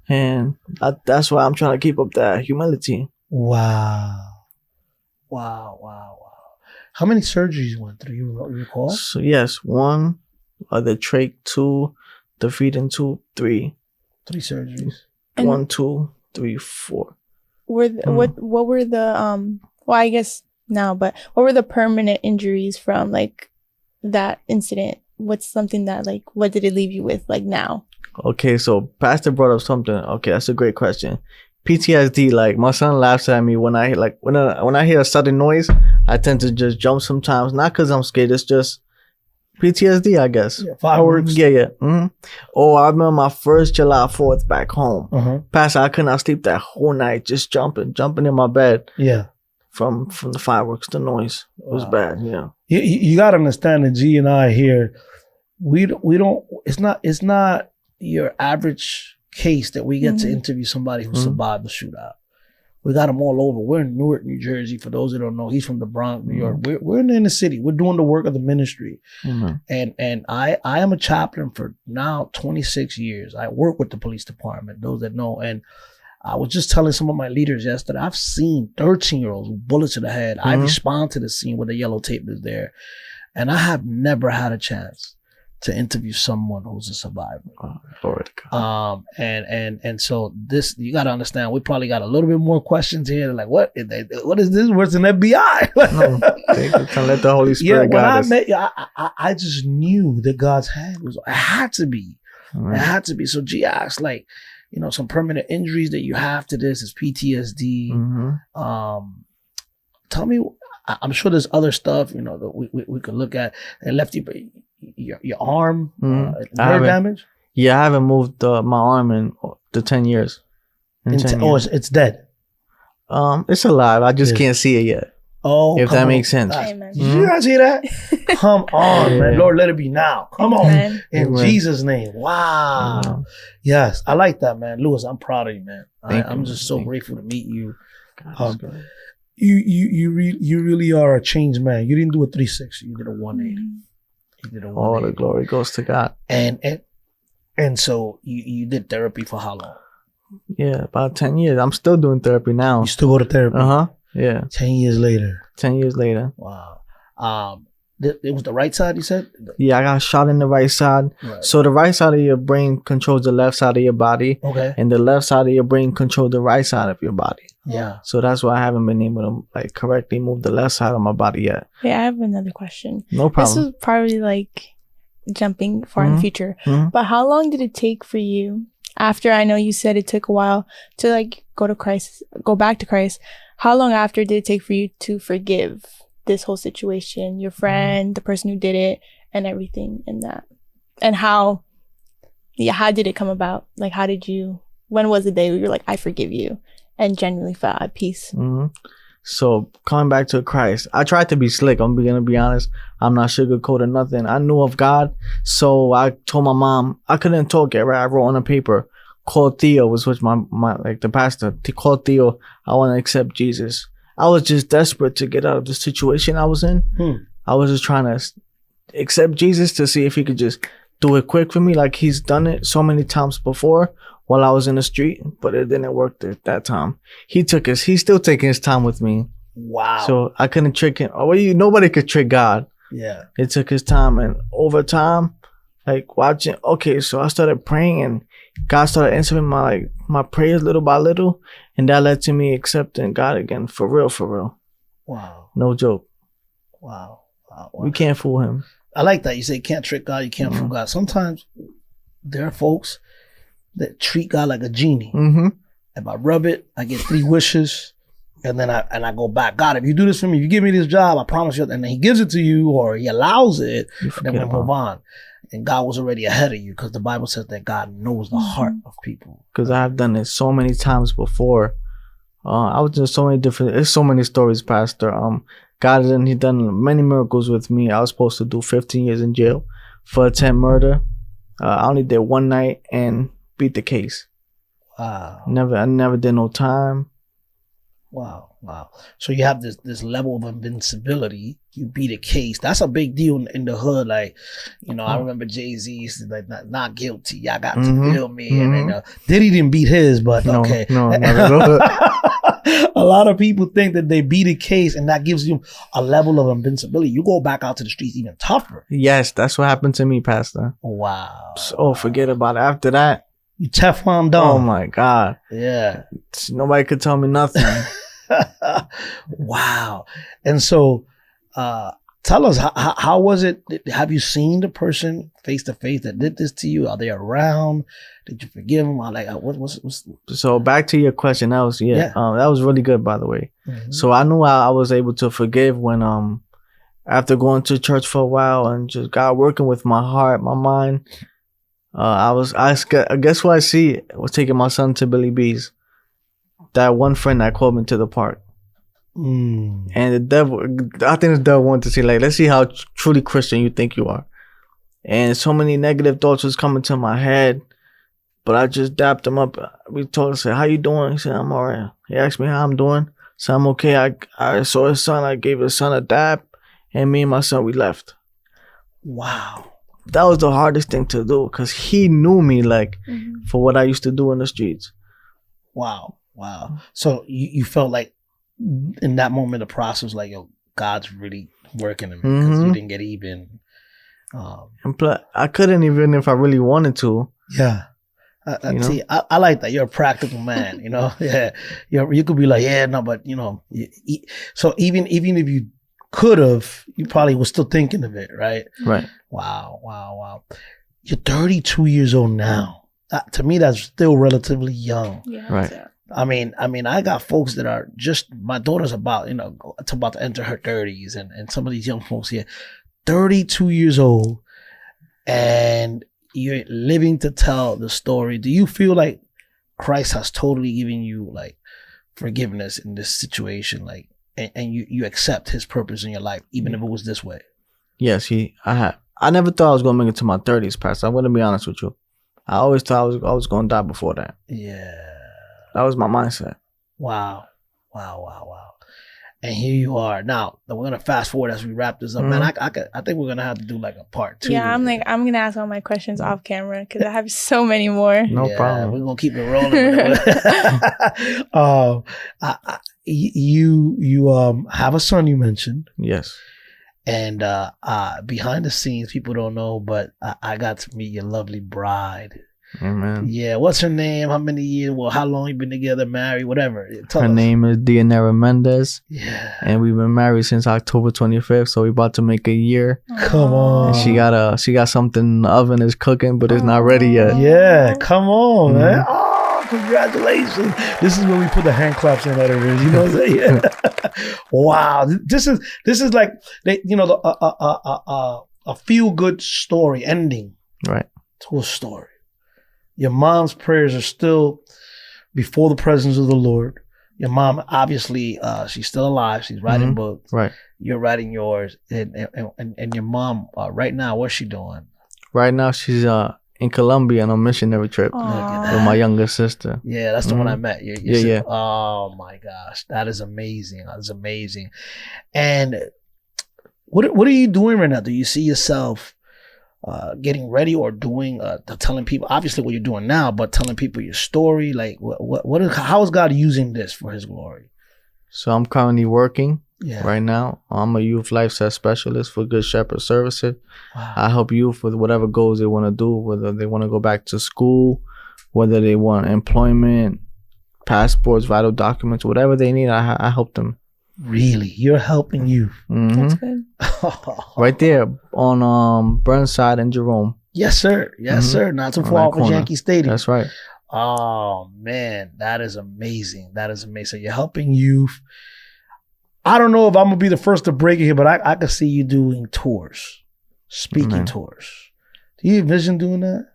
And that's why I'm trying to keep up that humility. Wow. How many surgeries you went through? You recall? So yes, 1, the trach, 2, the feet, and 2, 3. 3 surgeries. 1, 2, 3, 4. What were the well, I guess now, but what were the permanent injuries from like that incident? What's something that like, what did it leave you with like now? Okay, so Pastor brought up something. Okay, that's a great question. PTSD, like my son laughs at me when I hear a sudden noise, I tend to just jump sometimes. Not because I'm scared, it's just PTSD, I guess. Yeah, fireworks. Yeah. Oh, I remember my first July 4th back home. Pastor, I could not sleep that whole night, just jumping in my bed. Yeah. From the fireworks, the noise. It was bad, yeah. You got to understand that G and I here, we don't, it's not your average case that we get to interview somebody who survived the shootout. We got them all over. We're in Newark, New Jersey. For those that don't know, he's from the Bronx, New York. We're in the inner city. We're doing the work of the ministry. And I am a chaplain for now 26 years. I work with the police department, those that know. And I was just telling some of my leaders yesterday, I've seen 13-year-olds with bullets to the head. I respond to the scene where the yellow tape is there. And I have never had a chance to interview someone who's a survivor. Glory to God. And so this, you got to understand, we probably got a little bit more questions here. Like, what is this? Where's an FBI? No, take your time. Let the Holy Spirit when guide I us. met you, I just knew that God's hand was, it had to be. Right. It had to be. So G asked, like, you know, some permanent injuries that you have to this is PTSD. Tell me, I'm sure there's other stuff, you know, that we could look at. And left your arm, nerve damage? Yeah, I haven't moved my arm in the 10 years. Oh, it's dead. It's alive. I just can't see it yet. Oh, if that makes sense. Amen. Did you guys hear that? Come on, man. Lord, let it be now. Come on. Amen. In Jesus' name. Wow. Yes, I like that, man. Lewis, I'm proud of you, man. I'm just so grateful to meet you. You really are a changed man. You didn't do a 360. You did a 180. You did a 180. All the glory goes to God. And so you did therapy for how long? Yeah, about 10 years. I'm still doing therapy now. You still go to therapy? Yeah. 10 years later. 10 years later. Wow. It was the right side, you said? Yeah, I got shot in the right side. Right. So the right side of your brain controls the left side of your body. Okay. And the left side of your brain controls the right side of your body. Yeah. So that's why I haven't been able to like correctly move the left side of my body yet. Hey, I have another question. No problem. This is probably like jumping far in the future. But how long did it take for you, after, I know you said it took a while to like go back to Christ. How long after did it take for you to forgive this whole situation, your friend, the person who did it, and everything in that? And how did it come about? Like, when was the day where you're like, I forgive you, and genuinely felt at peace? So coming back to Christ, I tried to be slick. I'm gonna be honest. I'm not sugarcoating nothing. I knew of God, so I told my mom I couldn't talk yet. Right, I wrote on a paper. Called Theo, was which my like the pastor. He called Theo. I want to accept Jesus. I was just desperate to get out of the situation I was in. I was just trying to accept Jesus to see if he could just do it quick for me, like he's done it so many times before while I was in the street, but it didn't work at that time. He's still taking his time with me. Wow. So I couldn't trick him. Nobody could trick God. Yeah. It took his time, and over time, like watching. Okay, so I started praying, and God started answering my prayers little by little, and that led to me accepting God again, for real. Wow. No joke. Wow. We can't fool him. I like that. You say you can't trick God, you can't fool God. Sometimes there are folks that treat God like a genie. If I rub it, I get 3 wishes, and then I go back. God, if you do this for me, if you give me this job, I promise you. And then he gives it to you, or he allows it, and then we move on. And God was already ahead of you, because the Bible says that God knows the heart of people. Because I've done it so many times before. I was doing so many different. There's so many stories, Pastor. God he done many miracles with me. I was supposed to do 15 years in jail for attempt murder. I only did 1 night and beat the case. Wow. I never did no time. Wow. So you have this level of invincibility. You beat a case. That's a big deal in the hood. Like, you know, I remember Jay-Z used to like, not guilty. Y'all got to feel me. And then Diddy didn't beat his, but okay. No, never. A lot of people think that they beat a case, and that gives you a level of invincibility. You go back out to the streets even tougher. Yes, that's what happened to me, Pastor. Wow. So forget about it. After that, you Teflon down. Oh my God. Yeah. Nobody could tell me nothing. Wow. And so, tell us, how was it? Have you seen the person face to face that did this to you? Are they around? Did you forgive them? Like, what's... So back to your question, that was that was really good, by the way. So I knew I was able to forgive when after going to church for a while and just God working with my heart, my mind. I guess what I see was taking my son to Billy B's. That one friend that called me to the park. And the devil, I think the devil wanted to see, like, let's see how truly Christian you think you are. And so many negative thoughts was coming to my head, but I just dapped him up. We told him, said, how you doing? He said, I'm all right. He asked me how I'm doing. So I'm okay. I saw his son. I gave his son a dap, and me and my son, we left. Wow. That was the hardest thing to do, because he knew me, like, for what I used to do in the streets. Wow. So you felt like in that moment, the process, like, yo, God's really working in me, because you didn't get even. And plus, I couldn't even if I really wanted to. Yeah. See, I like that. You're a practical man, Yeah. You could be like, yeah, no, but, so even if you could have, you probably was still thinking of it, right? Right. Wow. You're 32 years old now. To me, that's still relatively young. Yeah, right. I mean, I got folks that are my daughter's about to enter her 30s, and some of these young folks here, 32 years old, and you're living to tell the story. Do you feel like Christ has totally given you like forgiveness in this situation, like, and you accept His purpose in your life, even if it was this way? Yes, I have. I never thought I was gonna make it to my 30s, Pastor. I'm gonna be honest with you. I always thought I was gonna die before that. Yeah, that was my mindset. Wow. And here you are. Now, we're going to fast forward as we wrap this up. Man, I think we're going to have to do like a part 2. Yeah, I'm going to ask all my questions off camera because I have so many more. No problem. We're going to keep it rolling. You have a son, you mentioned. Yes. And behind the scenes, people don't know, but I got to meet your lovely bride. Amen. Yeah, what's her name? How many years? Well, how long you been together, married, whatever? Her name is Dianera Mendez. Yeah. And we've been married since October 25th, so we're about to make a year. Come on. And she got something in the oven is cooking, but it's not ready yet. Yeah, come on, man. Oh, congratulations. This is where we put the hand claps in that area. You know what I'm saying? Yeah. Wow. This is like a feel good story ending. Right. To a story. Your mom's prayers are still before the presence of the Lord. Your mom, obviously, she's still alive. She's writing books. Right. You're writing yours. And your mom, right now, what's she doing? Right now, she's in Colombia on a missionary trip with my younger sister. Yeah, that's the one I met. Yeah. Oh, my gosh. That is amazing. That's amazing. And what are you doing right now? Do you see yourself getting ready or doing telling people obviously what you're doing now, but telling people your story? Like how is God using this for His glory? So I'm currently working right now. I'm a youth lifestyle specialist for Good Shepherd Services. Wow. I help youth with whatever goals they want to do, whether they want to go back to school, whether they want employment, passports, vital documents, whatever they need. I help them. Really? You're helping youth? That's good. Right there on Burnside and Jerome. Yes, sir. Yes, sir. Not too far off of Yankee Stadium. That's right. Oh, man. That is amazing. That is amazing. So you're helping youth. I don't know if I'm going to be the first to break it here, but I can see you doing tours, speaking tours. Do you envision doing that?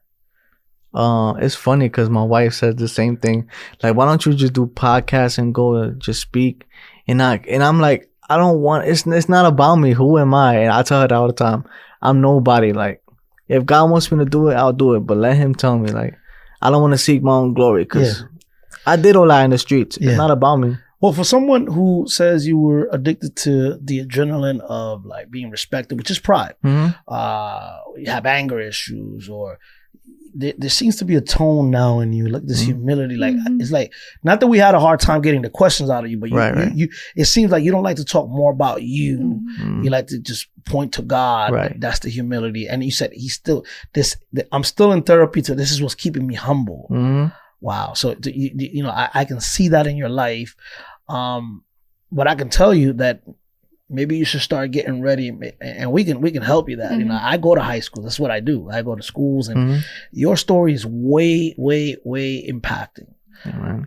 It's funny because my wife says the same thing. Like, why don't you just do podcasts and go to just speak? And I'm like, I don't want. It's not about me. Who am I? And I tell her that all the time. I'm nobody. Like, if God wants me to do it, I'll do it. But let Him tell me. Like, I don't want to seek my own glory because I did all that in the streets. It's not about me. Well, for someone who says you were addicted to the adrenaline of like being respected, which is pride, you have anger issues, or there seems to be a tone now in you, like this humility. Like it's like, not that we had a hard time getting the questions out of you, but you it seems like you don't like to talk more about you. You like to just point to God. Right. That's the humility. And you said I'm still in therapy. So this is what's keeping me humble. Wow. So I can see that in your life. But I can tell you that maybe you should start getting ready, and we can help you that. I go to high school. That's what I do. I go to schools, and your story is way, way, way impacting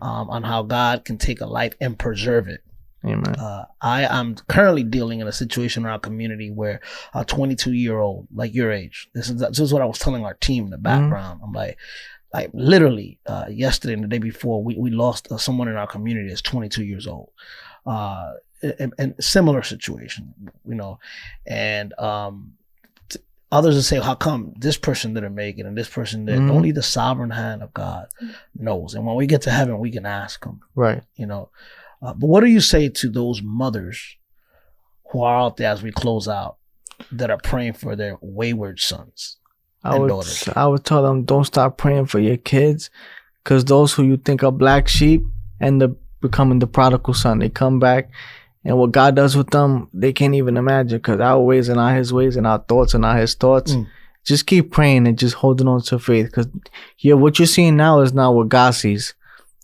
on how God can take a life and preserve it. Amen. I am currently dealing in a situation in our community where a 22-year-old, like your age, this is what I was telling our team in the background. I'm like literally yesterday and the day before, we lost someone in our community that's 22 years old. And similar situation, and others will say, how come this person didn't make it and this person did? Only the sovereign hand of God knows. And when we get to heaven, we can ask Him. Right. But what do you say to those mothers who are out there as we close out that are praying for their wayward sons and daughters? I would tell them, don't stop praying for your kids, because those who you think are black sheep end up becoming the prodigal son. They come back And what God does with them, they can't even imagine, because our ways are not his ways and our thoughts are not his thoughts. Just keep praying and just holding on to faith, because what you're seeing now is not what God sees.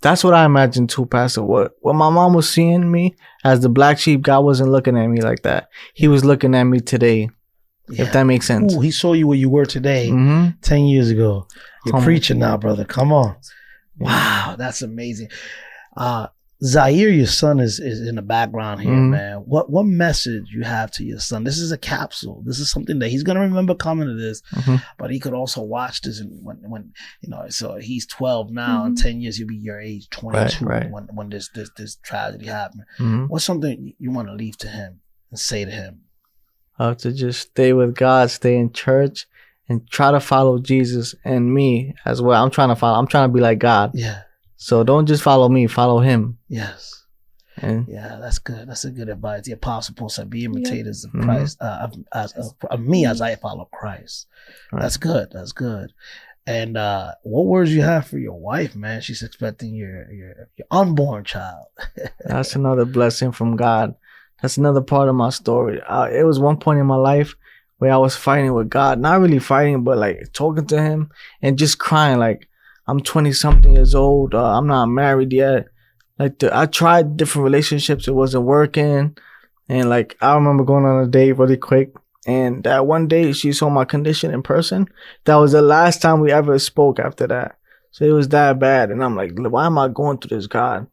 That's what I imagine too, Pastor. What my mom was seeing me as the black sheep, God wasn't looking at me like that. He was looking at me today, if that makes sense. Ooh, he saw you where you were today, 10 years ago. You're preaching now, brother. Come on. Wow, that's amazing. Zaire, your son, is in the background here, man. What message you have to your son? This is a capsule. This is something that he's gonna remember coming to this, but he could also watch this when so he's 12 now. In 10 years he'll be your age, 22, right. when this tragedy happened. What's something you want to leave to him and say to him? To just stay with God, stay in church, and try to follow Jesus and me as well. I'm trying to be like God. Yeah. So don't just follow me, follow him. Yes. And yeah, that's good. That's a good advice. The apostle Paul said, be imitators of Christ, of me as I follow Christ. Right. That's good. That's good. And what words you have for your wife, man? She's expecting your unborn child. That's another blessing from God. That's another part of my story. It was one point in my life where I was fighting with God. Not really fighting, but like talking to him and just crying like, I'm 20-something years old. I'm not married yet. Like I tried different relationships. It wasn't working. And like I remember going on a date really quick. And that one day she saw my condition in person. That was the last time we ever spoke after that. So it was that bad. And I'm like, why am I going through this, God?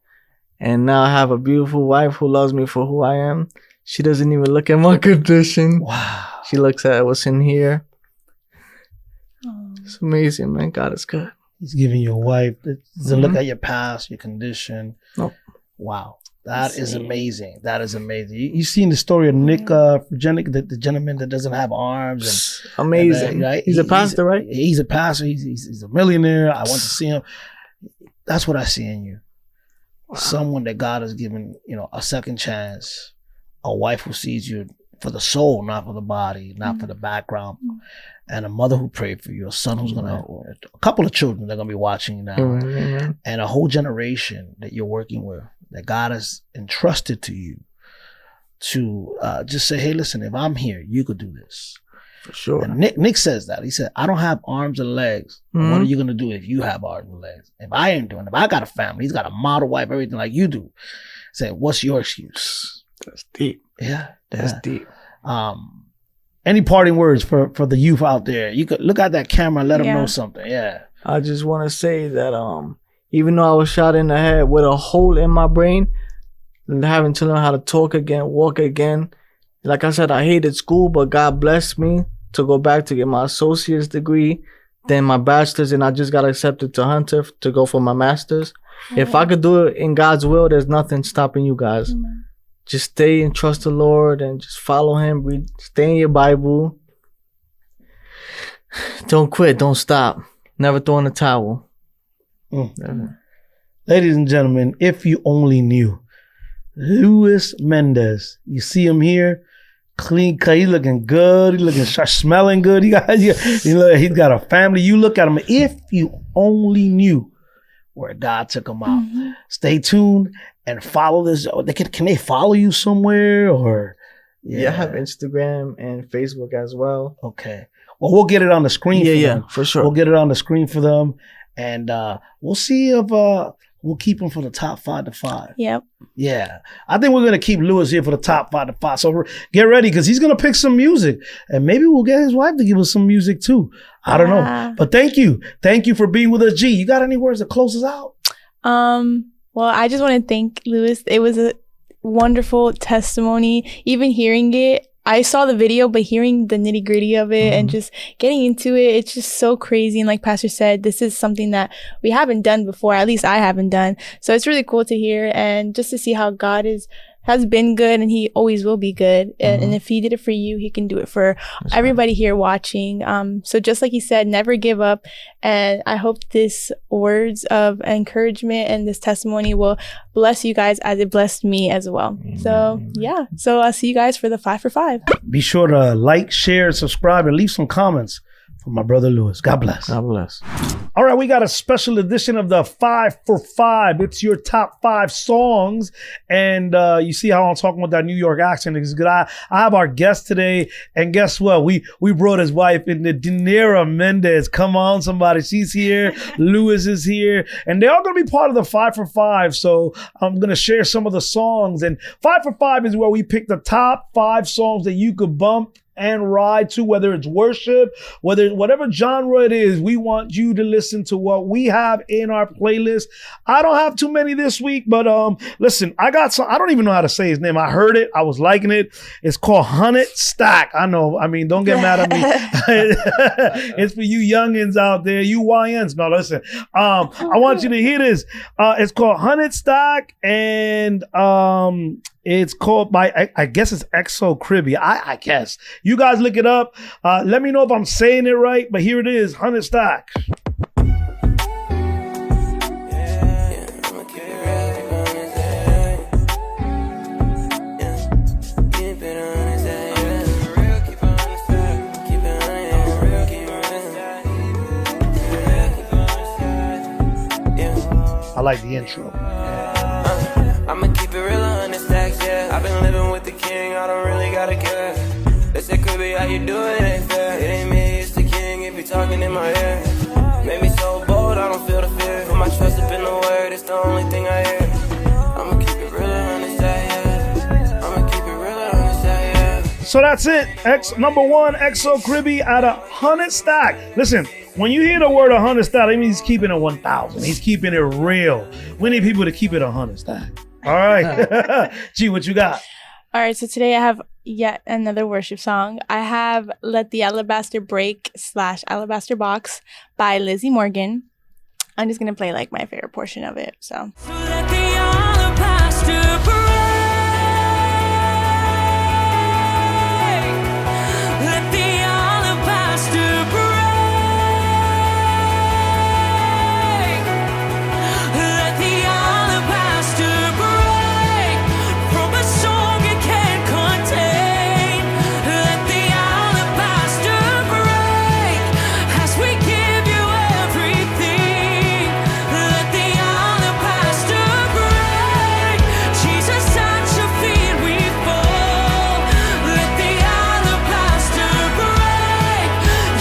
And now I have a beautiful wife who loves me for who I am. She doesn't even look at my condition. Wow. She looks at what's in here. It's amazing, man. God is good. He's giving you a wife to look at your past, your condition. Nope. Wow. That is amazing. That is amazing. You seen the story of Nick, the gentleman that doesn't have arms. And amazing. And, right? He's a pastor, right? He's a pastor. He's a millionaire. I went to see him. That's what I see in you. Wow. Someone that God has given, a second chance. A wife who sees you for the soul, not for the body, not for the background. And a mother who prayed for you, a son who's a couple of children that are going to be watching you now, and a whole generation that you're working with, that God has entrusted to you to just say, hey, listen, if I'm here, you could do this. For sure. And Nick says that. He said, I don't have arms and legs. What are you going to do if you have arms and legs? If I ain't doing it, if I got a family, he's got a model wife, everything like you do. Say, what's your excuse? That's deep. Yeah. That's deep. Any parting words for the youth out there? You could look at that camera and let them know something. Yeah. I just want to say that even though I was shot in the head with a hole in my brain, having to learn how to talk again, walk again. Like I said, I hated school, but God blessed me to go back to get my associate's degree, then my bachelor's, and I just got accepted to Hunter to go for my master's. If I could do it in God's will, there's nothing stopping you guys. Just stay and trust the Lord and just follow him. Stay in your Bible. Don't quit. Don't stop. Never throw in the towel. Ladies and gentlemen, if you only knew. Luis Mendez. You see him here. Clean cut. He's looking good. He's looking smelling good. He's got a family. You look at him. If you only knew where God took him out. Stay tuned and follow this. Can they follow you somewhere or? Yeah, I have Instagram and Facebook as well. Okay. Well, we'll get it on the screen for them. For sure. We'll get it on the screen for them. And we'll see if we'll keep him for the top 5 to 5. Yep. Yeah. I think we're going to keep Lewis here for the top 5 to 5. So get ready because he's going to pick some music. And maybe we'll get his wife to give us some music too. I don't know. But thank you. Thank you for being with us. G, you got any words to close us out? Well, I just want to thank Lewis. It was a wonderful testimony. Even hearing it, I saw the video, but hearing the nitty gritty of it and just getting into it, it's just so crazy. And like Pastor said, this is something that we haven't done before. At least I haven't done. So it's really cool to hear and just to see how God has been good and he always will be good. And if he did it for you, he can do it for everybody here watching. So just like he said, never give up. And I hope this words of encouragement and this testimony will bless you guys as it blessed me as well. So yeah. So I'll see you guys for the 5 for 5. Be sure to like, share, subscribe, and leave some comments for my brother Lewis. God bless. God bless. All right, we got a special edition of the 5 for 5. It's your top 5 songs. And you see how I'm talking with that New York accent. Because I have our guest today. And guess what? We brought his wife in, the Dinero Mendez. Come on, somebody. She's here. Lewis is here. And they're all going to be part of the 5 for 5. So I'm going to share some of the songs. And 5 for 5 is where we pick the top 5 songs that you could bump and ride to, whether it's worship, whatever genre it is. We want you to listen to what we have in our playlist. I don't have too many this week, but listen, I got some. I don't even know how to say his name. I heard it. I was liking it. It's called Hunnit Stack. I know. I mean, don't get mad at me. It's for you youngins out there, you YNs. No, listen. I want you to hear this. It's called Hunnit Stack, and it's called by, I guess it's Xocribby. I guess. You guys look it up. Let me know if I'm saying it right, but here it is, Hunnit Stack. I like the intro. I'ma keep it real on the stacks, yeah. I've been living with the king, I don't really gotta care. They say, Kofi, how you doing? It ain't fair. It ain't me, it's the king, it be talking in my ear. Made me so bold, I don't feel the fear. Put my trust up in the word, it's the only thing I hear. I'ma keep it real on the stack, yeah. I'ma keep it real on the stack, yeah. So that's it. Number 1, Xocribby at a Hunnit Stack. Listen, when you hear the word 100 stack, that means he's keeping it 1,000. He's keeping it real. We need people to keep it 100 stack. All right. G, what you got? All right, so today I have yet another worship song. I have Let the Alabaster Break / Alabaster Box by Lizzie Morgan. I'm just going to play like my favorite portion of it. So. Let the alabaster break. Let the alabaster break. Let the alabaster break from a song it can't contain. Let the alabaster break as we give you everything. Let the alabaster break. Jesus, at your feet we fall. Let the alabaster break.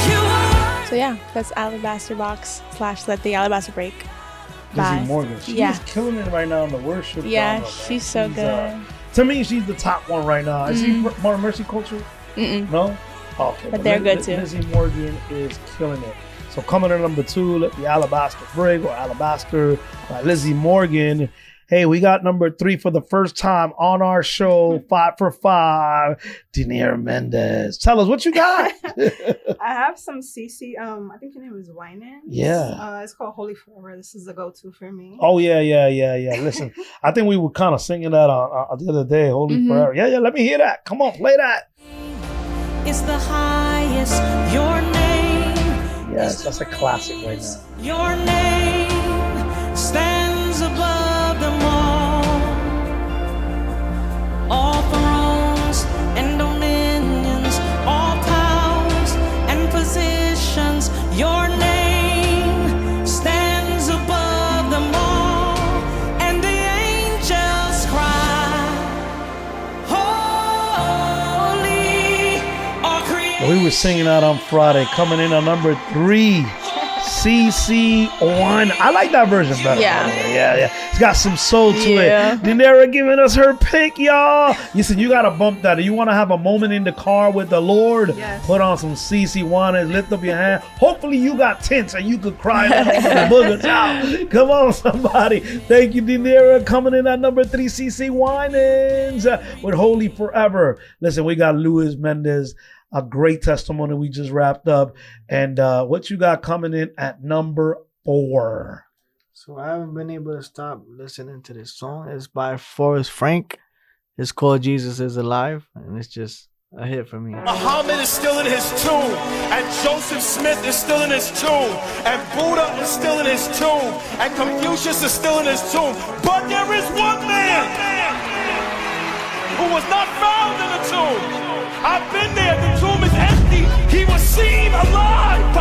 You are. So yeah, that's Alabaster Box / Let the Alabaster Break. Lizzie Bye. Morgan. She's Yeah. killing it right now in the worship. Yeah, genre, man. she's so good. To me, she's the top one right now. Is she more Mercy Culture? No? Okay. But they're good too. Lizzie Morgan is killing it. So coming in number 2, Let the Alabaster Break, or Alabaster by Lizzie Morgan. Hey, we got number 3 for the first time on our show, 5 for 5, Dinero Mendez. Tell us what you got. I have some CeCe. I think your name is Winans. Yeah. It's called Holy Forever. This is the go-to for me. Oh, yeah. Listen, I think we were kind of singing that the other day, Holy Forever. Yeah, let me hear that. Come on, play that. Is the highest, your name. Yes, that's a classic right now. Your name stands above them all thrones and dominions, all powers and positions. Your name stands above them all, and the angels cry, holy, all creation. We were singing that on Friday, coming in on number 3, CeCe One. I like that version better. Yeah. Yeah. It's got some soul to Yeah. it. Dinero giving us her pick, y'all. Listen, you got to bump that. If you want to have a moment in the car with the Lord, Yes. put on some CeCe One and lift up your hand. Hopefully you got tints and you could cry that over the boogers out. Come on, somebody. Thank you, Dinero. Coming in at number 3, CeCe Winans with Holy Forever. Listen, we got Lewis Mendez. A great testimony we just wrapped up. And what you got coming in at number 4? So I haven't been able to stop listening to this song. It's by Forrest Frank. It's called Jesus is Alive. And it's just a hit for me. Muhammad is still in his tomb, and Joseph Smith is still in his tomb, and Buddha is still in his tomb, and Confucius is still in his tomb. But there is one man who was not found in the tomb. I've been there. The tomb is empty. He was seen alive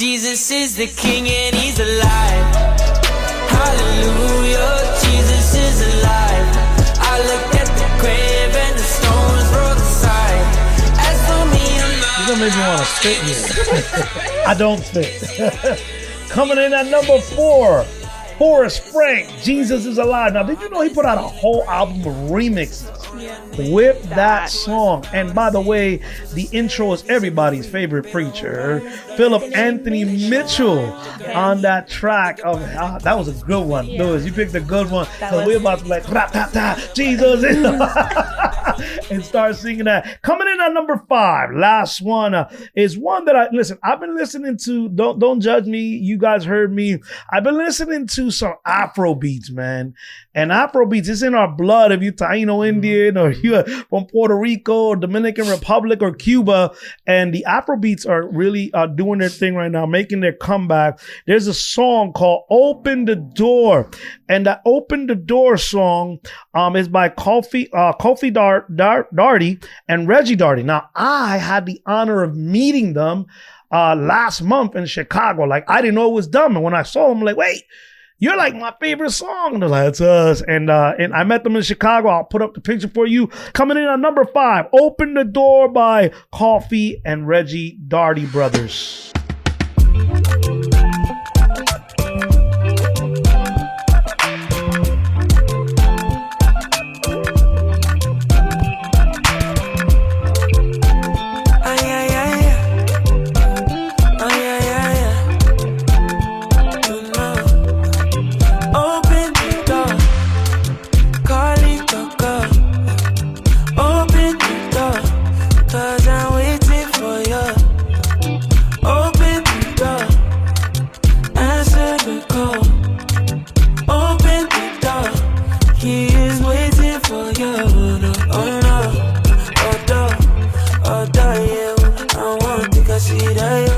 Jesus is the King and He's alive. Hallelujah, Jesus is alive. I look at the grave and the stones roll aside. As for me, I'm not. You're gonna make me want to spit here. I don't spit. Coming in at number 4, Forrest Frank, Jesus is Alive. Now, did you know he put out a whole album of remixes with that song? And by the way, the intro is everybody's favorite preacher, Philip Anthony Mitchell, on that track. Of that was a good one. Yeah. Lewis, you picked a good one. Because we're about to be like, Jesus is alive, and start singing that. Coming in at number 5, last one is one that I've been listening to. Don't judge me. You guys heard me. I've been listening to some Afro beats, man. And Afro beats is in our blood. If you're Taino Indian or you're from Puerto Rico or Dominican Republic or Cuba, and the Afro beats are really doing their thing right now, making their comeback. There's a song called "Open the Door," and that "Open the Door" song is by Kofi Dartey and Reggie Dartey. Now, I had the honor of meeting them last month in Chicago. Like, I didn't know it was them, and when I saw them, I'm like, wait, you're like my favorite song. And they're like, it's us. And I met them in Chicago. I'll put up the picture for you. Coming in at number 5, "Open the Door" by Kofi and Reggie Dartey brothers.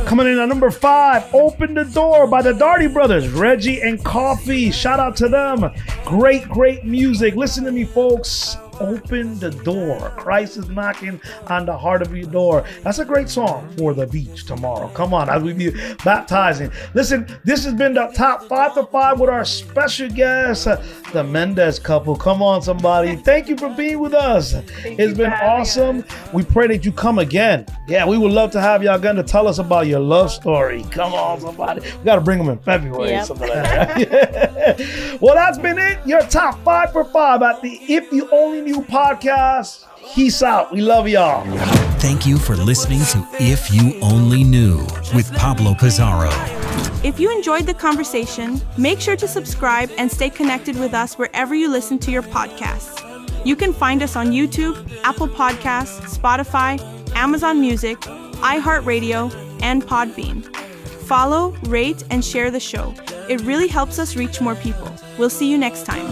Coming in at number 5, "Open the Door" by the Dartey brothers, Reggie and Kofi. Shout out to them. Great music. Listen to me, folks. Open the door. Christ is knocking on the heart of your door. That's a great song for the beach tomorrow. Come on, as we be baptizing. Listen, this has been the top 5 for 5 with our special guest, the Mendez couple. Come on, somebody. Thank you for being with us. It's been awesome. We pray that you come again. Yeah, we would love to have y'all again to tell us about your love story. Come on, somebody. We got to bring them in February or something like that. Yeah. Well, that's been it. Your top 5 for 5 at the If You Only Knew podcast. Peace out. We love y'all. Thank you for listening to If You Only Knew with Pablo Pizarro. If you enjoyed the conversation, make sure to subscribe and stay connected with us wherever you listen to your podcasts. You can find us on YouTube, Apple Podcasts, Spotify, Amazon Music, iHeartRadio, and Podbean. Follow, rate, and share the show. It really helps us reach more people. We'll see you next time.